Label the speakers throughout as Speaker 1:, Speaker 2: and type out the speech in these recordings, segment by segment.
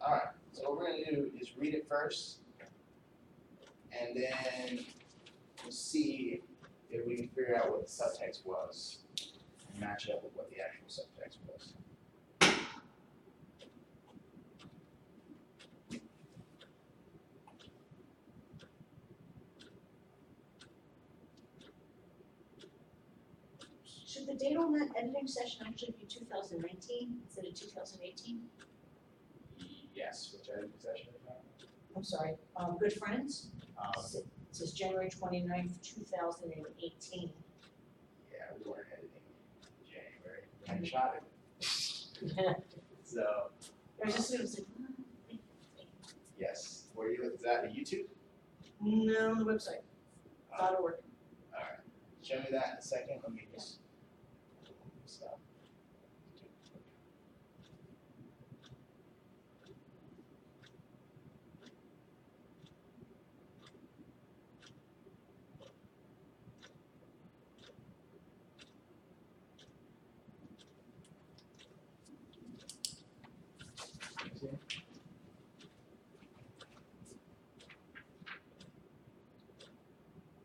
Speaker 1: Alright, so what we're gonna do is read it first, and then we'll see if we can figure out what the subtext was and match it up with what the actual subtext was.
Speaker 2: Should the date on that editing session actually be 2019 instead of 2018?
Speaker 1: Yes, which editing session is that?
Speaker 2: I'm sorry, Good Friends?
Speaker 1: Um,
Speaker 2: It says January 29th, 2018.
Speaker 1: yeah, we weren't editing in January, we hadn't shot it. So,
Speaker 2: I was just gonna say,
Speaker 1: yes, were you, is that a YouTube?
Speaker 2: no, on the website, .org.
Speaker 1: Alright, show me that in a second, let me just. Stop.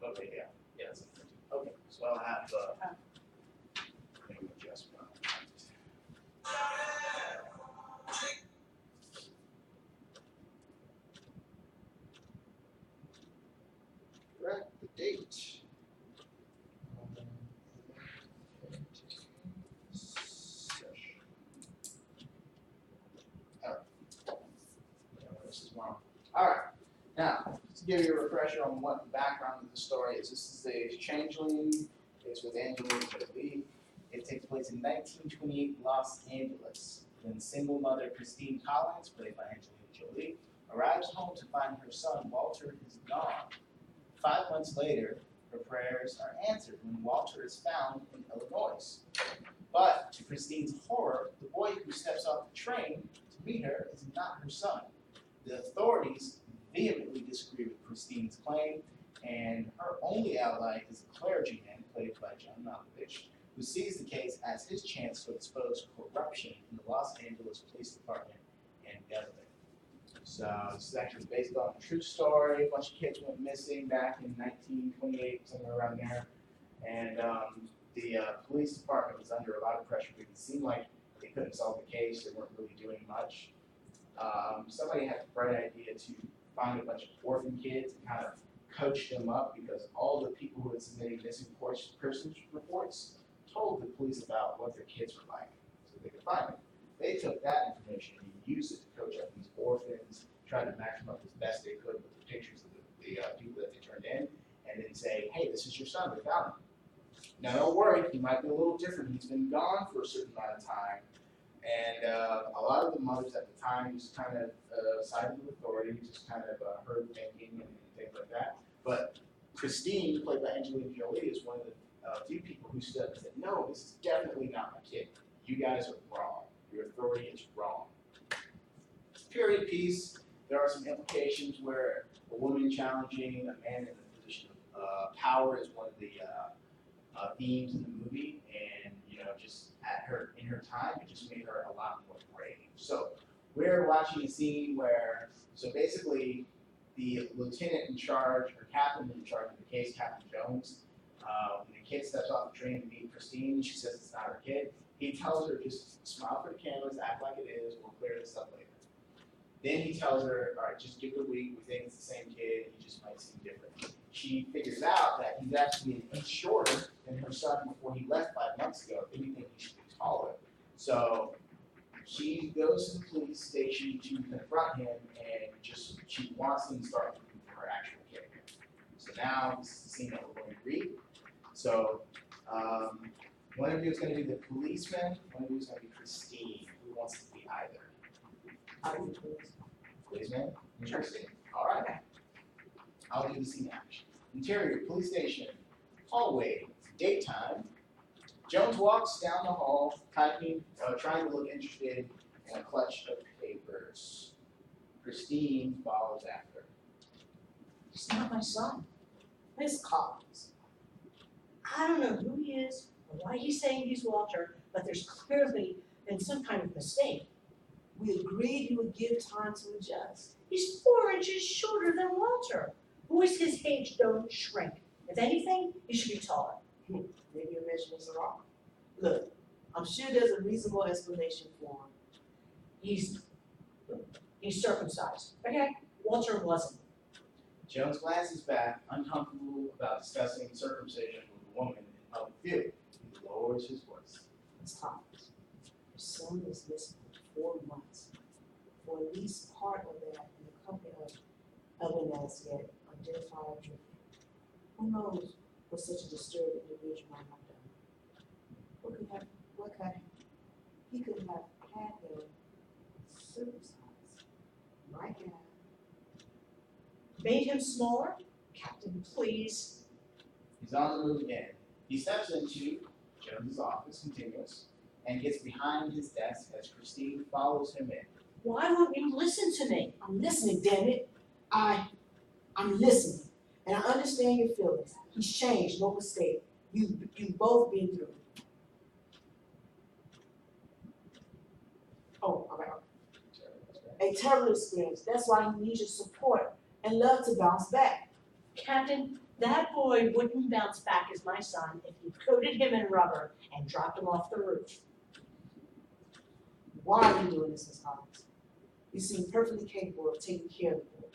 Speaker 1: Okay, yeah, yes. Okay, so I'll have, let me adjust my. Right, the date. Session. Alright. This is wrong. Alright, now, to give you a refresher on what the background of the story is, this is a Changeling, it's with Angelina Jolie. It takes place in 1928 Los Angeles, when single mother Christine Collins, played by Angelina Jolie, arrives home to find her son Walter is gone. 5 months later, her prayers are answered when Walter is found in Illinois. But to Christine's horror, the boy who steps off the train to meet her is not her son. The authorities vehemently disagree with Christine's claim, and her only ally is a clergyman, played by John Malkovich, who sees the case as his chance to expose corruption in the Los Angeles Police Department and government. So this is actually based on a true story. A bunch of kids went missing back in 1928, somewhere around there, and the police department was under a lot of pressure because it seemed like they couldn't solve the case. They weren't really doing much. Somebody had the bright idea to find a bunch of orphan kids and kind of coach them up, because all the people who had submitted missing persons reports told the police about what their kids were like, so they could find them. They took that information and used it to coach up these orphans, tried to match them up as best they could with the pictures of the people that they turned in, and then say, hey, this is your son, we found him. Now don't worry, he might be a little different. He's been gone for a certain amount of time, and a lot of the mothers at the time just kind of sided with authority, just kind of heard thinking and things like that. But Christine, played by Angelina Jolie, is one of the few people who stood up and said, no, this is definitely not my kid. You guys are wrong. Your authority is wrong. Period piece. There are some implications where a woman challenging a man in a position of power is one of the themes in the movie, and just in her time, it just made her a lot more brave. So we're watching a scene where, so basically, the lieutenant in charge, or captain in charge of the case, Captain Jones, when the kid steps off the train to meet Christine, she says it's not her kid. He tells her, just smile for the cameras, act like it is, we'll clear this up later. Then he tells her, all right, just give it a week, we think it's the same kid, he just might seem different. She figures out that he's actually an inch shorter than her son before he left 5 months ago. If anything, he should be taller. So she goes to the police station to confront him, and she wants him to start looking for her actual kid. So now this is the scene that we're going to read. So one of you is going to be the policeman, one of you is going to be Christine. Who wants to be either? Policeman? Interesting. All right. I'll do the scene action. Interior, police station, hallway, daytime. Jones walks down the hall, typing, trying to look interested in a clutch of papers. Christine follows after.
Speaker 2: He's not my son. Miss Collins. I don't know who he is or why he's saying he's Walter, but there's clearly been some kind of mistake.
Speaker 3: We agreed you would give time to adjust.
Speaker 2: He's 4 inches shorter than Walter. Boys his age don't shrink. If anything, he should be taller.
Speaker 3: Maybe your measurements are wrong. Look, I'm sure there's a reasonable explanation for him.
Speaker 2: He's circumcised. Okay? Walter wasn't.
Speaker 1: Jones glances back, uncomfortable about discussing circumcision with a woman in public view. He lowers his voice.
Speaker 3: Thomas, your son was missing for 4 months. For at least part of that in the company of an as yet identified juvenile. Who knows what such a disturbed individual might have done? He could have had him circumcised. Might have.
Speaker 2: Made him smaller? Captain, please.
Speaker 1: He's on the move again. He steps into Jones's office, continuous, and gets behind his desk as Christine follows him in.
Speaker 2: Why won't you listen to me?
Speaker 3: I'm listening, damn it. I'm listening. And I understand your feelings. He's changed, no mistake. You've both been through. Oh, all right. A terrible experience. That's why he needs your support and love to bounce back.
Speaker 2: Captain, that boy wouldn't bounce back as my son if you coated him in rubber and dropped him off the roof.
Speaker 3: Why are you doing this, Miss Collins? You seem perfectly capable of taking care of the boy.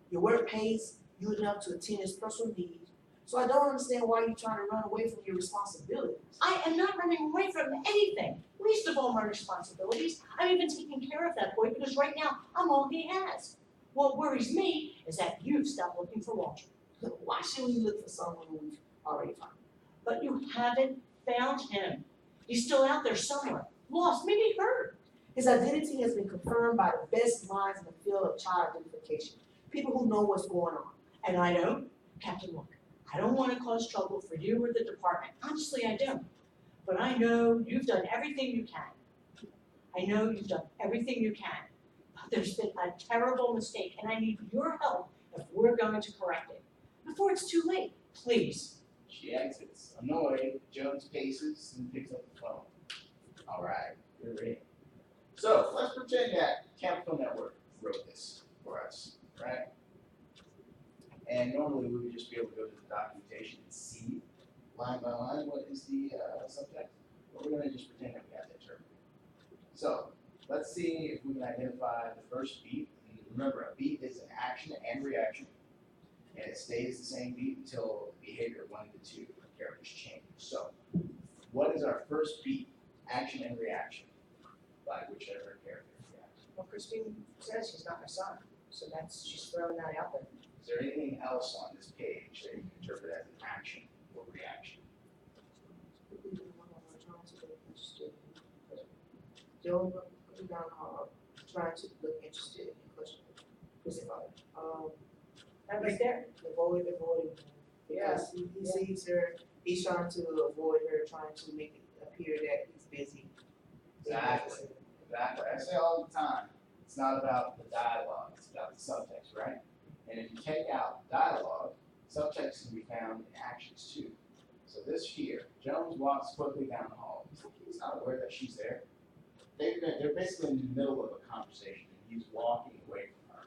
Speaker 3: Your work pays you enough to attend his personal needs, so I don't understand why you're trying to run away from your responsibilities.
Speaker 2: I am not running away from anything, least of all my responsibilities. I'm even taking care of that boy because right now I'm all he has. What worries me is that you've stopped looking for Walter.
Speaker 3: Why should we look for someone who we've already found?
Speaker 2: But you haven't found him. He's still out there somewhere, lost, maybe hurt.
Speaker 3: His identity has been confirmed by the best minds in the field of child identification, people who know what's going on.
Speaker 2: And I don't. Captain, look, I don't want to cause trouble for you or the department. Honestly, I don't. But I know you've done everything you can. I know you've done everything you can. But there's been a terrible mistake, and I need your help if we're going to correct it. Before it's too late, please.
Speaker 1: She exits. Annoyed, Jones paces and picks up the phone. All right, you're ready. So let's pretend that Capital Network wrote this for us, right? And normally we would just be able to go to the documentation and see line by line what is the subtext. But we're going to just pretend that we have that term. So let's see if we can identify the first beat. And remember, a beat is an action and reaction. And it stays the same beat until the behavior of one of the two characters change. So what is our first beat? Action and reaction by whichever character reacts.
Speaker 2: Well, Christine says he's not my son, so she's throwing that out there.
Speaker 1: Is there anything else on this page that you can interpret as an action or reaction?
Speaker 3: Joe looking down the hall, trying to look interested in question.
Speaker 2: That right there.
Speaker 3: Avoiding her. Because he sees her, he's trying to avoid her, trying to make it appear that he's busy.
Speaker 1: Exactly. Exactly. I say all the time, it's not about the dialogue, it's about the subtext, right? And if you take out dialogue, subtext can be found in actions too. So this here, Jones walks quickly down the hall. He's not aware that she's there. They're basically in the middle of a conversation and he's walking away from her.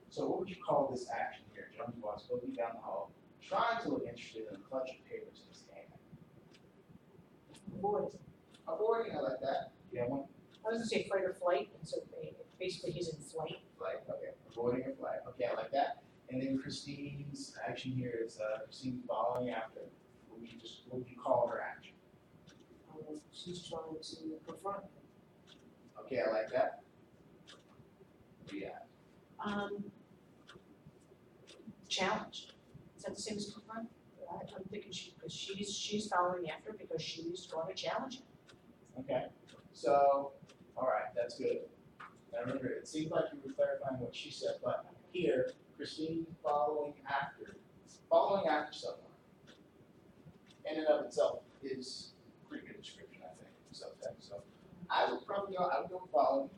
Speaker 1: So what would you call this action here? Jones walks quickly down the hall, trying to look interested in a clutch of papers in his hand. Avoiding, I like that. You have one?
Speaker 2: I was gonna say fight or flight, and so basically he's in flight.
Speaker 1: Flight, okay. Avoiding a flight. Okay, I like that. And then Christine's action here is Christine following after. What would you call her action?
Speaker 3: She's trying to confront him.
Speaker 1: Okay, I like that. What do you have?
Speaker 2: Challenge. Is that the same as confront? I'm thinking because she's following after because she's going to challenge him.
Speaker 1: Okay. So, all right, that's good. Now remember, it seems like you were clarifying what she said, but here, Christine following after someone, in and of itself is a pretty good description, I think, of subtext. So I would go following.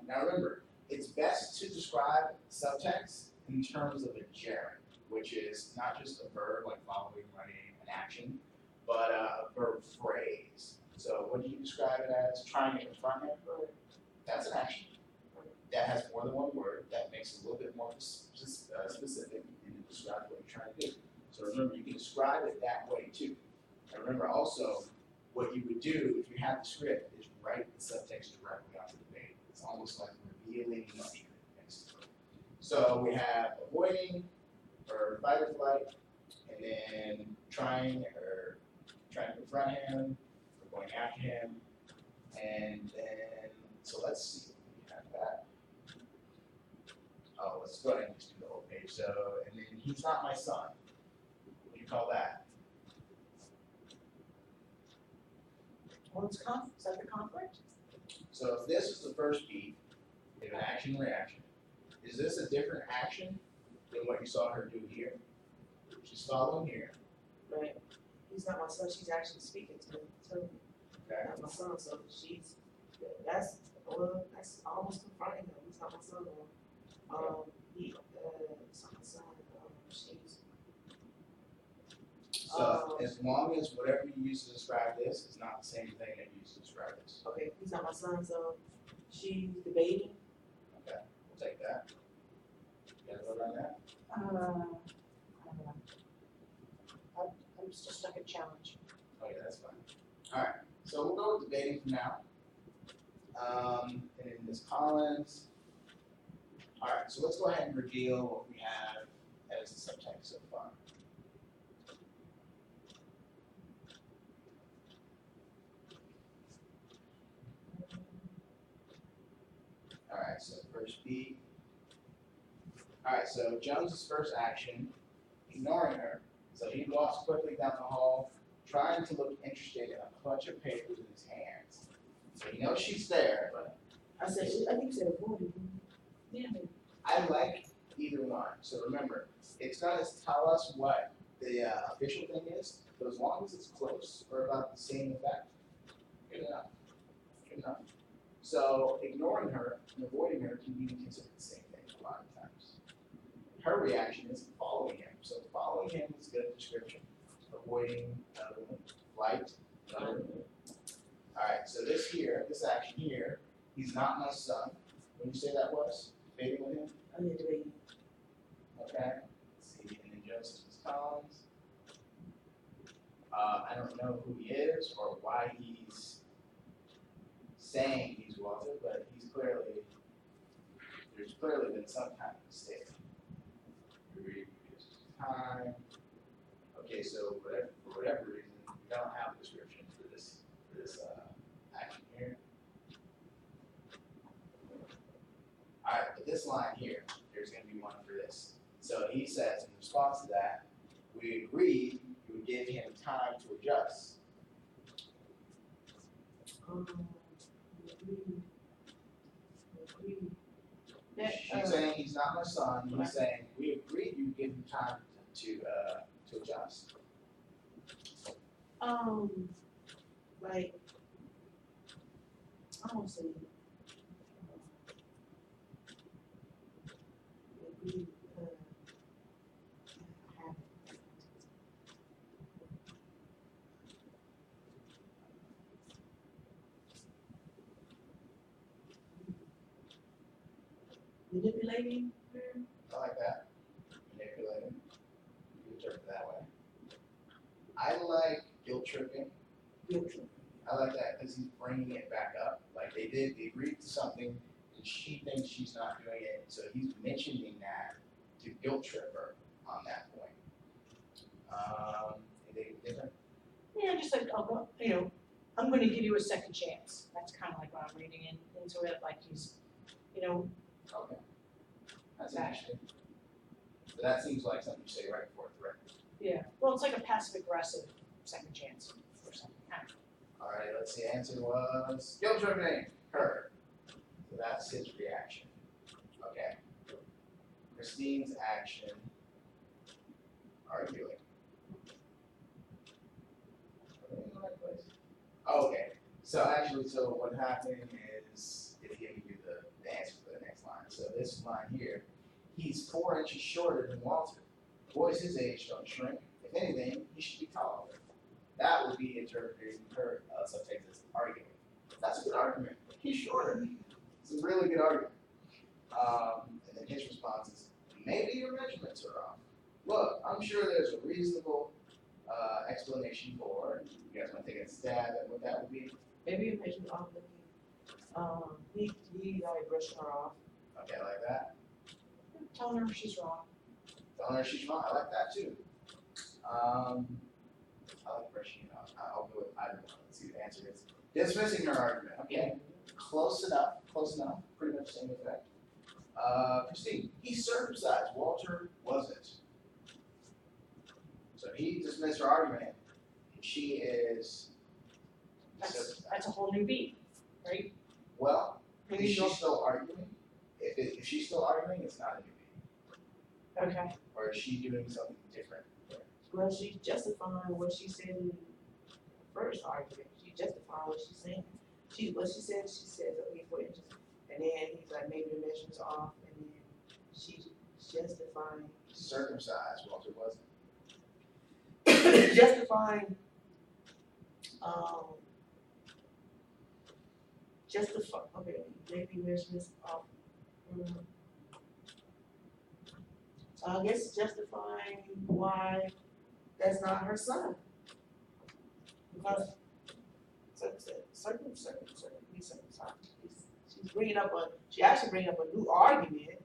Speaker 1: Now remember, it's best to describe subtext in terms of a gerund, which is not just a verb like following, running, an action, but a verb phrase. So what do you describe it as? Trying to confront him? That's an action. That has more than one word, that makes it a little bit more specific and describe what you're trying to do. So remember, you can describe it that way too. And remember also, what you would do if you have the script is write the subtext directly onto the page. It's almost like revealing the secret, basically. So we have avoiding, or fight or flight, and then trying to confront him, or going after him, and then, so let's see, we have that. Oh, let's go ahead and just do the whole page. So, and then he's not my son. What do you call that?
Speaker 2: Well, is that the conflict?
Speaker 1: So if this is the first beat, we have an action reaction. Is this a different action than what you saw her do here? She's following here.
Speaker 3: Right. He's not my son, she's actually speaking to me, so,
Speaker 1: Okay.
Speaker 3: not my son, so that's almost confronting him, he's not my son, though. It's not my son, she's.
Speaker 1: So as long as whatever you use to describe this is not the same thing that you use to describe this.
Speaker 3: Okay, he's not my son, so she's debating.
Speaker 1: Okay, we'll take that. You gotta vote on that?
Speaker 2: I don't know. I'm still stuck at challenge.
Speaker 1: Okay, that's fine. Alright, so we'll go with debating for now. And then Ms. Collins. Alright, so let's go ahead and reveal what we have as the subtext so far. Alright, so first beat. Alright, so Jones's first action, ignoring her. So he walks quickly down the hall, trying to look interested in a bunch of papers in his hands. So he knows she's there, but
Speaker 3: I think you said avoiding.
Speaker 2: Yeah.
Speaker 1: I like either one. So remember, it's gonna tell us what the official thing is, but as long as it's close or about the same effect, good enough. Good enough. So ignoring her and avoiding her can be considered the same thing a lot of times. Her reaction is following him. So following him is a good description. Avoiding flight. Alright, so this action here, he's not my son. What did you say that was? Debating with him?
Speaker 3: Oh, yeah, debating.
Speaker 1: Okay. Let's see, and then Joseph Collins. I don't know who he is or why he's saying he's Walter, but there's clearly been some kind of mistake. Time. Okay, so for whatever reason, we don't have a description for this action here. Alright, but this line here, there's gonna be one for this. So he says in response to that, we agreed you would give him time to adjust. She's saying he's not my son, he's saying we agreed you'd give him time to adjust.
Speaker 3: Like, I don't say. We, have. Manipulating her.
Speaker 1: I like that. Manipulating. You can interpret it that way. I like guilt tripping.
Speaker 3: Guilt tripping.
Speaker 1: I like that because he's bringing it back up. Like they agreed to something, and she thinks she's not doing it, so he's mentioning that to guilt trip her on that point. Anything different?
Speaker 2: Yeah, just like, I'm gonna give you a second chance. That's kind of like what I'm reading into it, like he's,
Speaker 1: Okay. That's interesting. So that seems like something you say right before a threat.
Speaker 2: yeah, well, it's like a passive aggressive second chance or something.
Speaker 1: All right, let's see. Answer was guilt tripping her. So that's his reaction. Okay. Christine's action. Arguing. Are we in the right place? Oh, okay. So actually, what happened is it's giving you the answer for the next line. So this line here, he's 4 inches shorter than Walter. Boys his age don't shrink. If anything, he should be taller. That would be interpreting her subtext as arguing. That's a good argument. He's shorter. It's a really good argument. And then his response is, maybe your measurements are off. Look, I'm sure there's a reasonable explanation for it. You guys want to take a stab at what that would be?
Speaker 3: Maybe you mentioned off looking. He like brushing her off.
Speaker 1: Okay, I like that.
Speaker 2: Telling her she's wrong.
Speaker 1: Telling her she's wrong. I like that too. I like brushing it off. I'll go with either one. Let's see what the answer is. Dismissing her argument. Okay. Close enough. Close enough. Pretty much same effect. Christine, he's circumcised. Walter wasn't. So he dismissed her argument, and she is
Speaker 2: That's a whole new beat, right?
Speaker 1: well,
Speaker 2: Maybe
Speaker 1: is she
Speaker 2: you'll-
Speaker 1: still arguing? If she's still arguing, it's not a new beat.
Speaker 2: Okay.
Speaker 1: Or is she doing something different?
Speaker 3: Well, she's justifying what she said in the first argument. She justified what she's saying. What she said, okay, 4 inches. And then he's like, maybe the measurements are off, and then she's justifying,
Speaker 1: Circumcised. Walter wasn't.
Speaker 3: justifying, okay, maybe measurements off. So I guess justifying why that's not her son. Because she's bringing up she actually bringing up a new argument,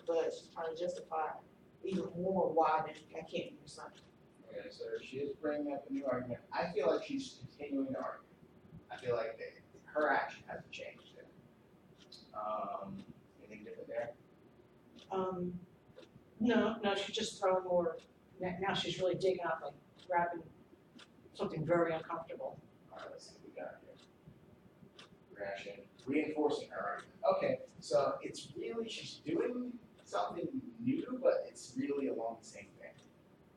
Speaker 3: but she's trying to justify even more why that can't be her son.
Speaker 1: Okay, so she is bringing up a new argument. I feel like she's continuing the argument. I feel like her action hasn't changed there. Anything different there?
Speaker 2: No, she's just throwing more, now she's really digging up, like grabbing something very uncomfortable.
Speaker 1: All right, let's see what we got here. Reaction, reinforcing her argument. Okay, so it's really, she's doing something new, but it's really along the same thing.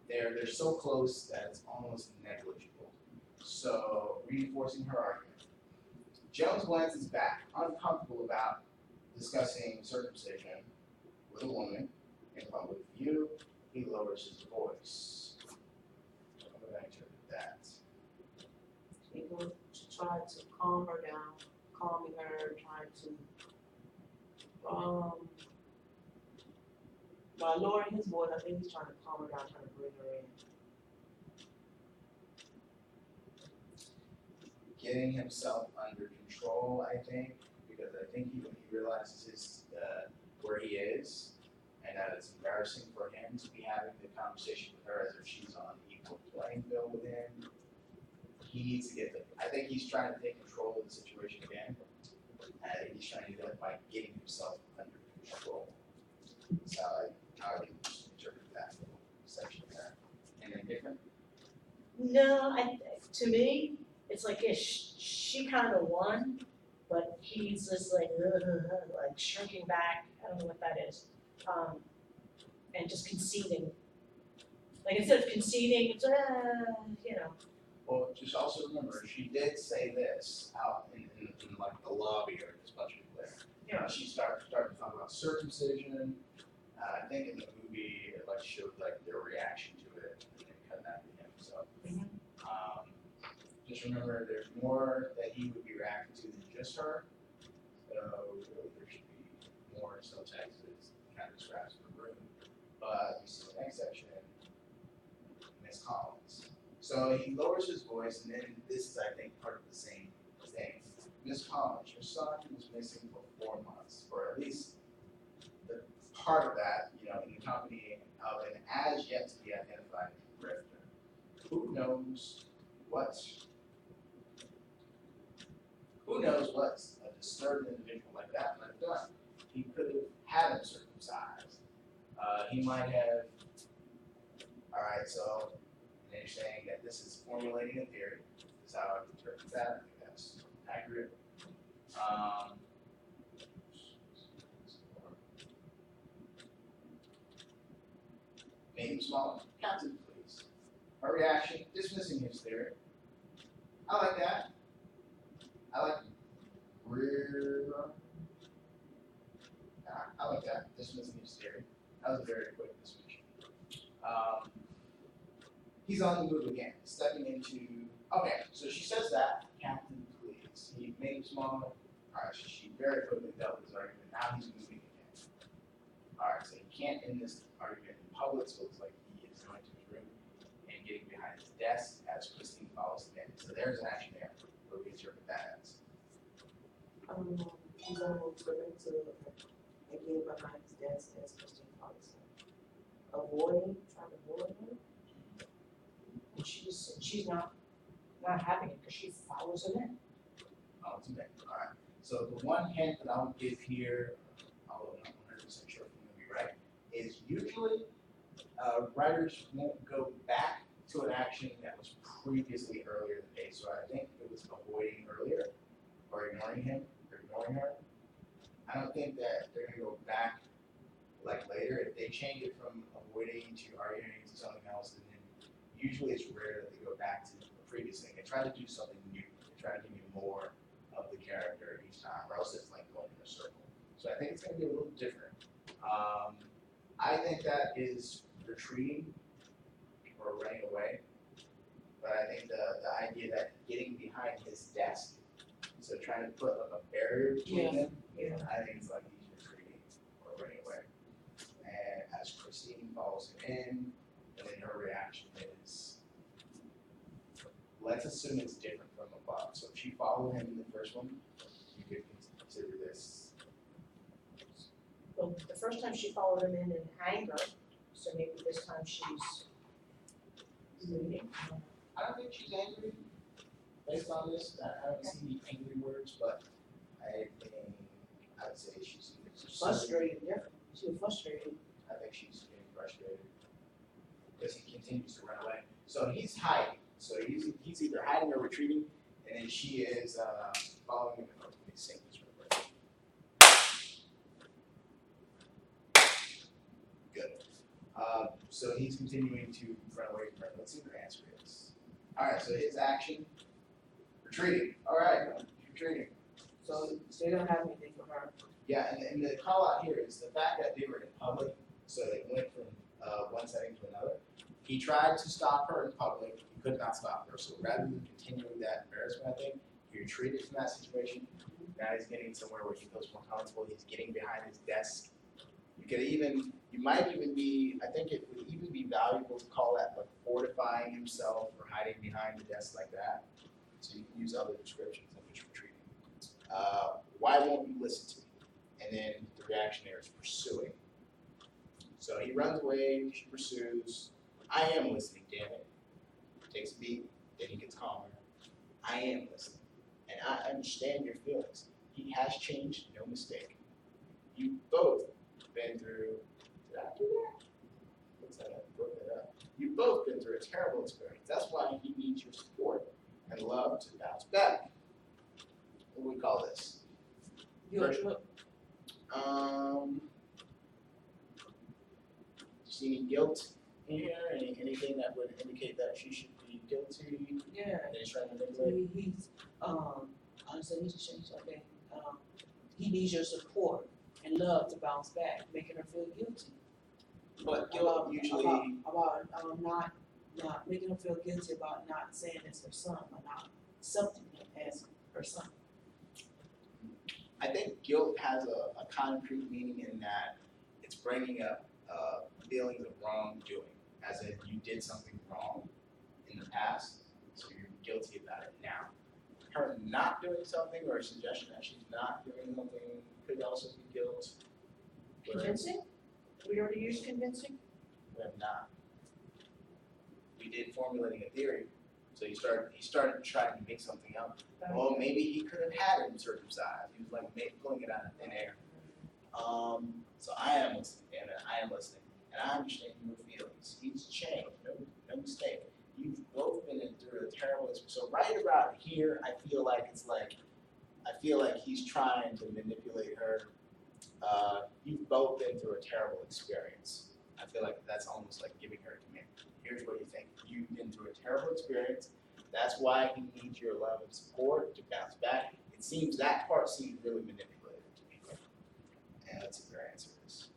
Speaker 1: They're so close that it's almost negligible. So reinforcing her argument. Jones glances back, uncomfortable about discussing circumcision with a woman in public view. He lowers his voice. I'm going to interpret that.
Speaker 3: He goes to try to calm her down, calming her, trying to, by lowering his voice, I think he's trying to calm her down, trying to bring her in.
Speaker 1: Getting himself under control, I think, because I think when he realizes where he is, and that it's embarrassing for him to be having the conversation with her as if she's on equal playing field with him. He needs to I think he's trying to take control of the situation again. And I think he's trying to do that by getting himself under control. So I would interpret that section there. Anything different?
Speaker 2: No, to me, it's like, yeah, she kind of won, but he's just like shrinking back, I don't know what that is. And just conceding. Like instead of conceding, it's,
Speaker 1: Well, just also remember, she did say this out in like the lobby or this bunch of people there. You know, she started to talk about circumcision. I think in the movie it like showed like their reaction to it and they cut that to him. So just remember there's more that he would be reacting to than just her. So really there should be more subtext that kind of describes the room. But you see the next section, Miss Collins. So he lowers his voice, and then this is, I think, part of the same thing. Miss Collins, your son was missing for 4 months, or at least the part of that, in the company of an as yet to be identified grifter. Who knows what a disturbed individual like that might have done? He could have had him circumcised. He might have. All right, so. And you're saying that this is formulating a theory. This is how I would interpret that. I think that's accurate. Make him smaller. Captain, please. Her reaction, dismissing his theory. I like that. I like that. Dismissing his theory. That was a very quick dismissal. He's on the move again, stepping into. Okay, so she says that, Captain, please. He made him smaller. Alright, she very quickly dealt with his argument, now he's moving again. Alright, so he can't end this argument in public, so it looks like he is going to his room and getting behind his desk as Christine follows him in. So there's an action there. What do we interpret that as?
Speaker 3: He's almost going to, and get behind his desk as Christine follows him. Trying to avoid him.
Speaker 2: And she's not having it because she follows him in.
Speaker 1: Oh, it's okay. Alright. So the one hint that I'll give here, although I'm not 100% sure if I'm gonna be right, is usually writers won't go back to an action that was previously earlier in the day. So I think it was avoiding earlier or ignoring him or ignoring her. I don't think that they're gonna go back like later. If they change it from avoiding to arguing to something else, and then usually it's rare that they go back to the previous thing. They try to do something new. They try to give you more of the character each time, or else it's like going in a circle. So I think it's gonna be a little different. I think that is retreating or running away. But I think the idea that getting behind his desk, so trying to put like a barrier between them, I think it's like he's retreating or running away. And as Christine follows him in, and then her reaction is, let's assume it's different from above. So if she followed him in the first one, you could consider this.
Speaker 2: Well, the first time she followed him in anger, so maybe this time she's leading.
Speaker 1: I don't think she's angry based on this. I haven't seen any angry words, but I think I would say she's
Speaker 3: Frustrated, yeah. She was frustrated.
Speaker 1: I think she's getting frustrated because he continues to run away. So he's hiding. So he's either hiding or retreating, and then she is following him. Let me sing this real quick. Good. So he's continuing to run away from her. Let's see what her answer is. All right. So his action, retreating. All right, retreating.
Speaker 3: So they don't have anything for her.
Speaker 1: Yeah, and the call out here is the fact that they were in public, so they went from one setting to another. He tried to stop her in public, he could not stop her, so rather than continuing that embarrassment, I think, he retreated from that situation. Now he's getting somewhere where he feels more comfortable, he's getting behind his desk. You might even be, I think it would even be valuable to call that like fortifying himself or hiding behind the desk like that. So you can use other descriptions of just retreating. Why won't you listen to me? And then the reaction there is pursuing. So he runs away, she pursues. I am listening, damn it. Takes a beat, then he gets calmer. I am listening. And I understand your feelings. He has changed, no mistake. You both been through, did I do that? What's that? I broke that up. You've both been through a terrible experience. That's why he needs your support and love to bounce back. What do we call this? See any guilt in here? Anything that would indicate that she should be guilty?
Speaker 3: Yeah.
Speaker 1: That he's trying to manipulate?
Speaker 3: He's honestly he should change something. He needs your support and love to bounce back, making her feel guilty.
Speaker 1: But guilt usually.
Speaker 3: About not making her feel guilty about not saying it's her son or not accepting him as her son.
Speaker 1: I think guilt has a concrete meaning in that it's bringing up feelings of wrongdoing, as if you did something wrong in the past, so you're guilty about it now. Her not doing something or a suggestion that she's not doing something could also be guilt.
Speaker 2: Convincing? We already used convincing?
Speaker 1: We have not. We did formulating a theory, so he started trying to make something up. Well, maybe he could have had him circumcised. He was like pulling it out of thin air. So I am listening, damn it, I am listening. And I understand your feelings. He's changed, no mistake. You've both been through a terrible experience. So right about here, I feel like he's trying to manipulate her. You've both been through a terrible experience. I feel like that's almost like giving her a command. Here's what you think. You've been through a terrible experience. That's why he needs your love and support to bounce back. It seems that part seems really manipulative to me. And let's see what their answer is.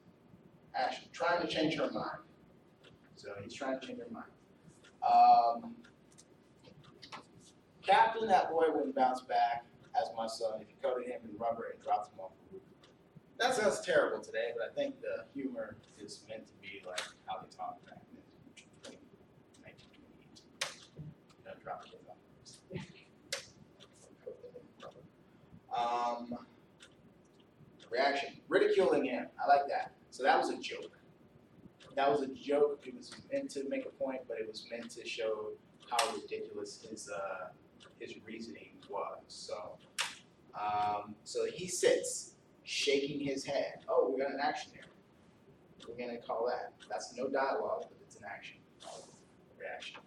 Speaker 1: Actually, trying to change her mind. So he's trying to change her mind. Captain, that boy wouldn't bounce back.
Speaker 4: as my son if you coated him in rubber and dropped him off the roof. That sounds terrible today, but I think the humor is meant to be like how they talk back in 1928. You know, drop kids off the roof. Reaction, ridiculing him. I like that. So that was a joke. That was a joke. It was meant to make a point, but it was meant to show how ridiculous his reasoning was. So he sits, shaking his head. Oh, we got an action here. We're gonna call that. That's no dialogue, but it's an action. Reaction.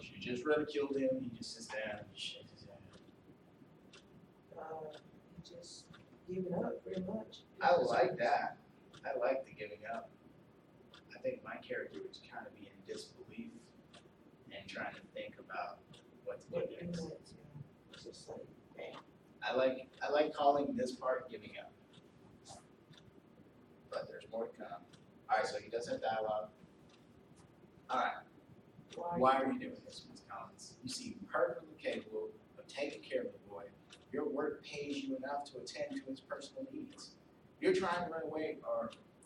Speaker 4: She just ridiculed him. He just sits down and shakes his head.
Speaker 3: Just giving up pretty much.
Speaker 4: I like that. I like the giving up. I think my character would kind of be in disbelief and trying to think about what to do
Speaker 3: What
Speaker 4: next.
Speaker 3: next, yeah. It's just like, man.
Speaker 4: I like calling this part giving up. But there's more to come. Alright, so he does have dialogue. Alright, why are you doing this, Ms. Collins? You seem perfectly capable of taking care of the boy. Your work pays you enough to attend to his personal needs. You're trying to run away,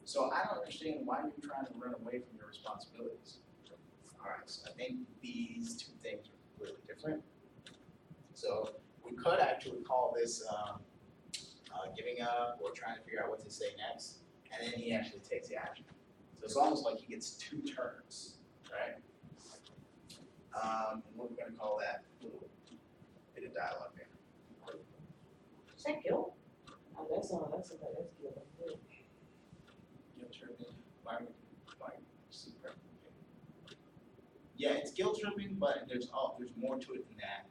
Speaker 4: so I don't understand why you're trying to run away from your responsibilities. Alright, so I think these two things are completely different. So we could actually call this giving up or trying to figure out what to say next, and then he actually takes the action. So it's almost like he gets two turns, right? And what we're gonna call that little bit of dialogue there.
Speaker 2: Is that guilt?
Speaker 3: Oh, that's good. That's good.
Speaker 4: Guilt tripping. Why? Super. Yeah, it's guilt tripping, but there's more to it than that.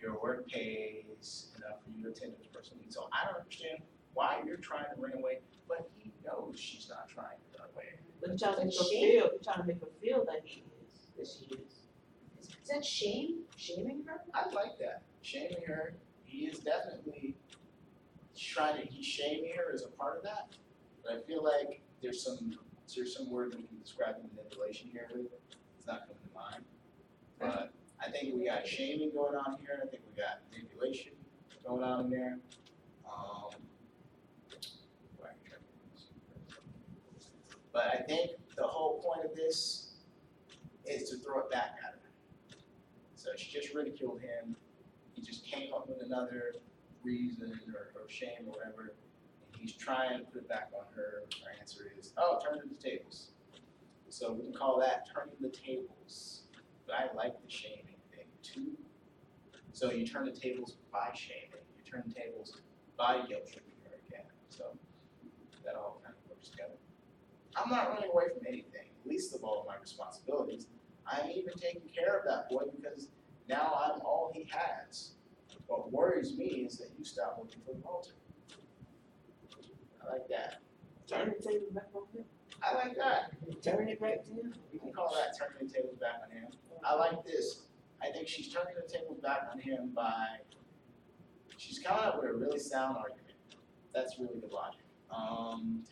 Speaker 4: Your work pays enough for you to attend to his personal needs. So I don't understand why you're trying to run away, but he knows she's not trying to run away.
Speaker 3: But you're trying to make her
Speaker 2: Shame?
Speaker 3: feel, you're trying to make her feel that he is, that she is.
Speaker 2: Is that shame? Shaming her?
Speaker 4: I like that. Shaming her, he is definitely he's shaming her as a part of that. But I feel like there's some word we can describe the manipulation here with. It's not coming to mind. But I think we got shaming going on here. I think we got manipulation going on in there. But I think the whole point of this is to throw it back at her. So she just ridiculed him. He just came up with another reason or shame or whatever. And he's trying to put it back on her. Her answer is, oh, turn the tables. So we can call that turning the tables. But I like the shaming thing too. So you turn the tables by shaming. You turn the tables by guilt tripping her again. So that all kind of works together. I'm not running away from anything, least of all my responsibilities. I'm even taking care of that boy because now I'm all he has. What worries me is that you stop looking for Walter. I like that.
Speaker 3: Turn the table back on him.
Speaker 4: I like that.
Speaker 3: Turn it back to him.
Speaker 4: We can call that turning the tables back on him. I like this. I think she's turning the tables back on him she's coming up with a really sound argument. That's really good logic.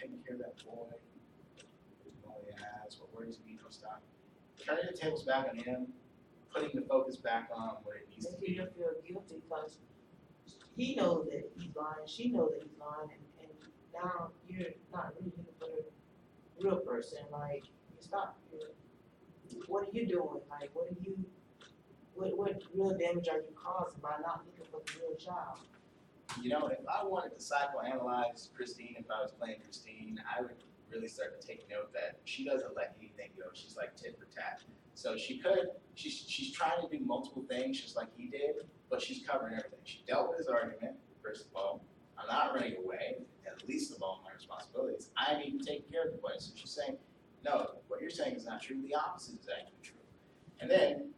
Speaker 4: Taking care of that boy. All he has, what worries me, no stop. Turning the tables back on him, putting the focus back on what it needs to
Speaker 3: Making
Speaker 4: be.
Speaker 3: her feel guilty because he knows that he's lying, she knows that he's lying, and now you're not really looking for the real person, like, what are you doing, like, what real damage are you causing by not looking for the real child?
Speaker 4: You know, if I wanted to psychoanalyze Christine, if I was playing Christine, I would really start to take note that she doesn't let anything go. She's like tit for tat. So she's trying to do multiple things just like he did, but she's covering everything. She dealt with his argument, first of all. I'm not running away, at least of all my responsibilities. I'm even taking care of the boy. So she's saying, no, what you're saying is not true. The opposite is actually true. And then,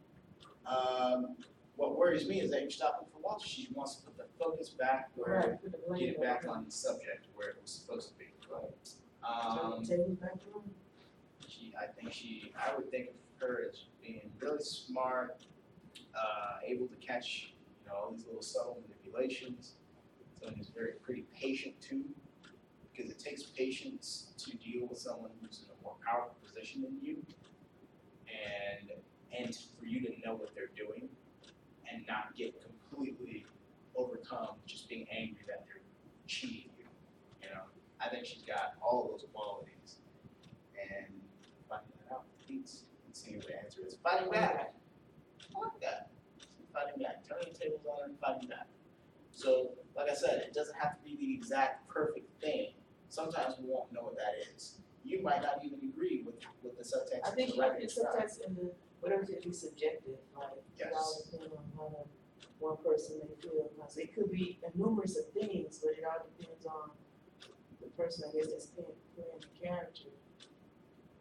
Speaker 4: what worries me is that you're stopping for Walter. She wants to put the focus back where,
Speaker 3: Put the blame
Speaker 4: get it back
Speaker 3: on
Speaker 4: on the subject where it was supposed to be.
Speaker 3: turn the table back to him.
Speaker 4: I would think of her as being really smart, able to catch, all these little subtle manipulations. Someone who's very pretty patient too, because it takes patience to deal with someone who's in a more powerful position than you, and for you to know what they're doing, and not get completely overcome just being angry that they're cheating you. You know, I think she's got all those qualities, and finding that out beats and seeing what the answer is. Fighting back, I like that. Fighting back, turning the tables on her and fighting back. So, like I said, it doesn't have to be the exact perfect thing. Sometimes we won't know what that is. You might not even agree with the subtext.
Speaker 3: I think
Speaker 4: of
Speaker 3: you
Speaker 4: the
Speaker 3: have
Speaker 4: writing
Speaker 3: to
Speaker 4: style.
Speaker 3: sometimes in the, whatever it be subjective, like, it all
Speaker 4: Yes.
Speaker 3: depends on how one person may feel, because it could be numerous of things, but it all depends on the person, I guess, that's playing the character.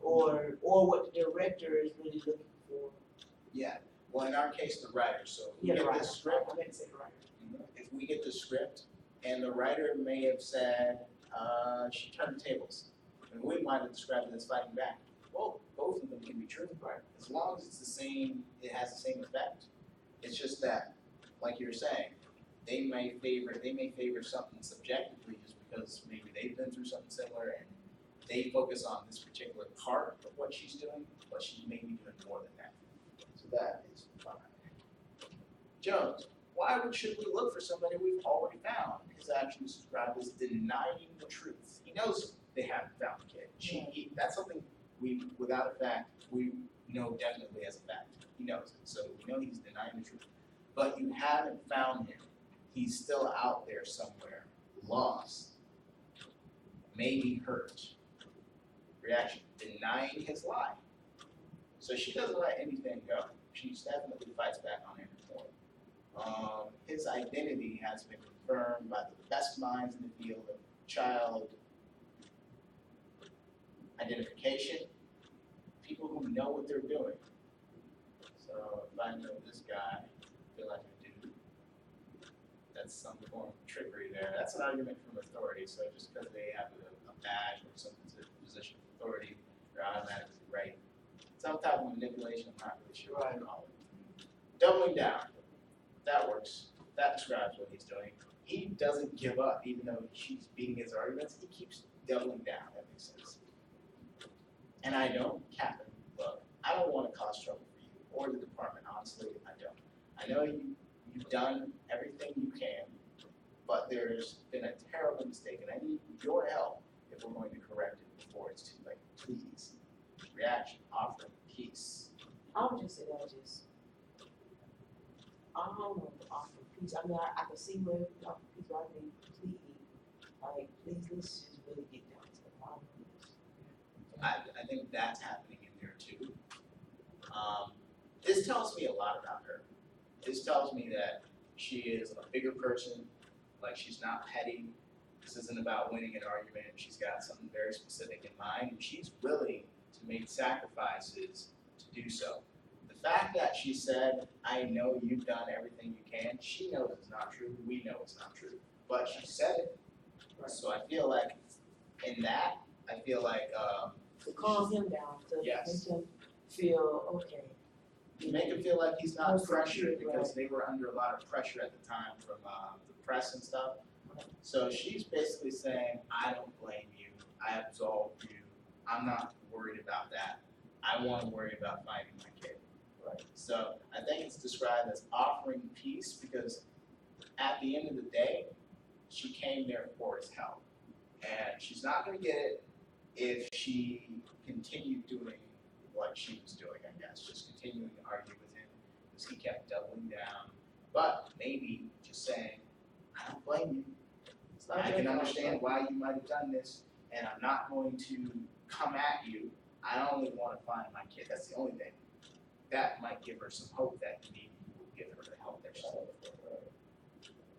Speaker 3: Or what the director is really looking for.
Speaker 4: Yeah. Well, in our case, the writer. So if we
Speaker 3: Yeah,
Speaker 4: get
Speaker 3: right,
Speaker 4: the script,
Speaker 3: I meant to say the writer.
Speaker 4: if we get the script, and the writer may have said, she turned the tables, and we might have described it as fighting back. Well, both of them can be true, right? As long as it's the same, it has the same effect. It's just that, like you're saying, they may favor something subjectively just because maybe they've been through something similar and they focus on this particular part of what she's doing, but she may be doing more than that. So that is fine. Jones, should we look for somebody we've already found? His action is described as denying the truth. He knows they haven't found the kid. That's something without a fact, we know definitely as a fact. He knows it, so we know he's denying the truth. But you haven't found him. He's still out there somewhere, lost, maybe hurt. Reaction, denying his lie. So she doesn't let anything go. She definitely fights back on every point. His identity has been confirmed by the best minds in the field of child identification, people who know what they're doing. So if I know this guy, I feel like I do. That's some form of trickery there. That's an argument from authority. So just because they have a badge or some position of authority, they're automatically right. Some type of manipulation, I'm not really sure what to call it. Doubling down. That works. That describes what he's doing. He doesn't give up, even though she's beating his arguments. He keeps doubling down. That makes sense. And I don't, Captain, look, I don't want to cause trouble for you or the department, honestly, I don't. I know you've done everything you can, but there's been a terrible mistake, and I need your help if we're going to correct it before it's too late. Please. Reaction, offer, peace.
Speaker 3: I would just say that I don't know, offer peace. I mean, I can see where offer peace, but I think please, like, please, let's just really get down to the bottom of this.
Speaker 4: I think that's happening in there too. This tells me a lot about her. This tells me that she is a bigger person, like she's not petty. This isn't about winning an argument. She's got something very specific in mind, and she's willing to make sacrifices to do so. The fact that she said, I know you've done everything you can, she knows it's not true, we know it's not true, but she said it.
Speaker 3: Right.
Speaker 4: So I feel like in that,
Speaker 3: To calm him down, to
Speaker 4: Yes.
Speaker 3: make him feel, okay.
Speaker 4: make him feel like he's not
Speaker 3: Also
Speaker 4: pressured
Speaker 3: true,
Speaker 4: because
Speaker 3: right.
Speaker 4: they were under a lot of pressure at the time from the press and stuff. So she's basically saying, I don't blame you, I absolve you, I'm not worried about that. I want to worry about finding my kid.
Speaker 3: Right.
Speaker 4: So I think it's described as offering peace because at the end of the day, she came there for his help. And she's not going to get it if she continued doing what she was doing, I guess, just continuing to argue with him because he kept doubling down. But maybe just saying, I don't blame you. I can understand why you might have done this, and I'm not going to come at you. I only want to find my kid. That's the only thing. That might give her some hope that maybe will give her the help that she's looking for.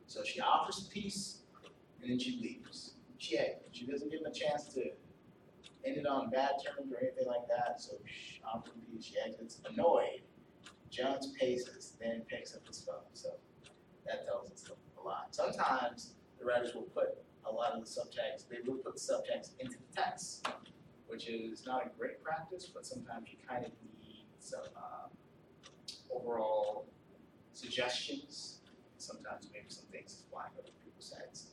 Speaker 4: So she offers peace, and then she leaves. She doesn't give him a chance to end it on bad terms or anything like that. So she offers peace. She exits annoyed. Jones paces, then picks up his phone. So that tells us a lot. Sometimes the writers will put a lot of the subtext. They will put the subtext into the text, which is not a great practice, but sometimes you kind of need some overall suggestions. Sometimes maybe some things is flying over people's heads.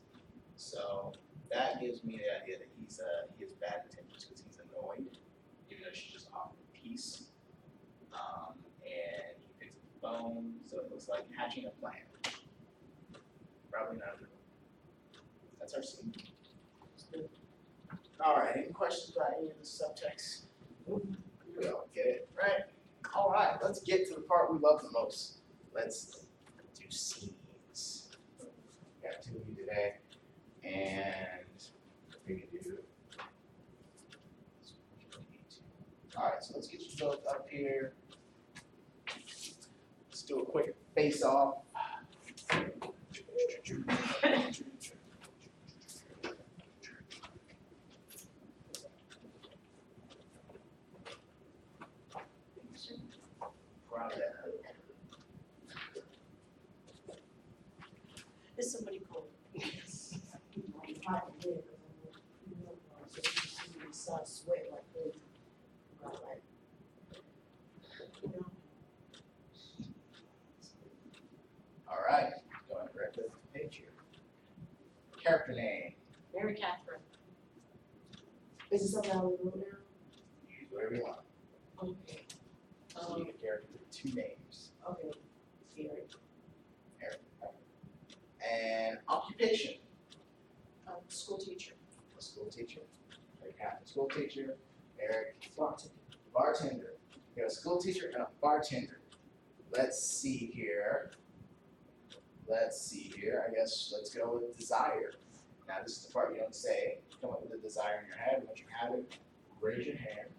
Speaker 4: So that gives me the idea that he has bad intentions because he's annoyed, even though she just offered peace. And he picks up the phone, so it looks like Hatchie hatching a plan. Probably not. That's our scene. All right, any questions about any of the subtext? We all get it, right? All right, let's get to the part we love the most. Let's do scenes. Got two of you today, and we can do. All right, so let's get you both up here. Let's do a quick face-off. Proud of that.
Speaker 2: Is somebody cold?
Speaker 3: I'm hot in here, so you see me start sweat like crazy. Right.
Speaker 4: All right, going directly to the page here. Character name,
Speaker 2: Mary Catherine.
Speaker 3: Is it something I would wrote down?
Speaker 4: use whatever you want.
Speaker 3: Okay.
Speaker 4: So you get a character with two names.
Speaker 3: Okay, Gary.
Speaker 4: And occupation,
Speaker 2: School teacher.
Speaker 4: a school teacher. Mary Catherine, school teacher. Eric,
Speaker 3: Barton.
Speaker 4: bartender. You got a school teacher and a bartender. Let's see here. I guess let's go with desire. Now this is the part you don't say. Come up with a desire in your head. Once you have it, raise your hand.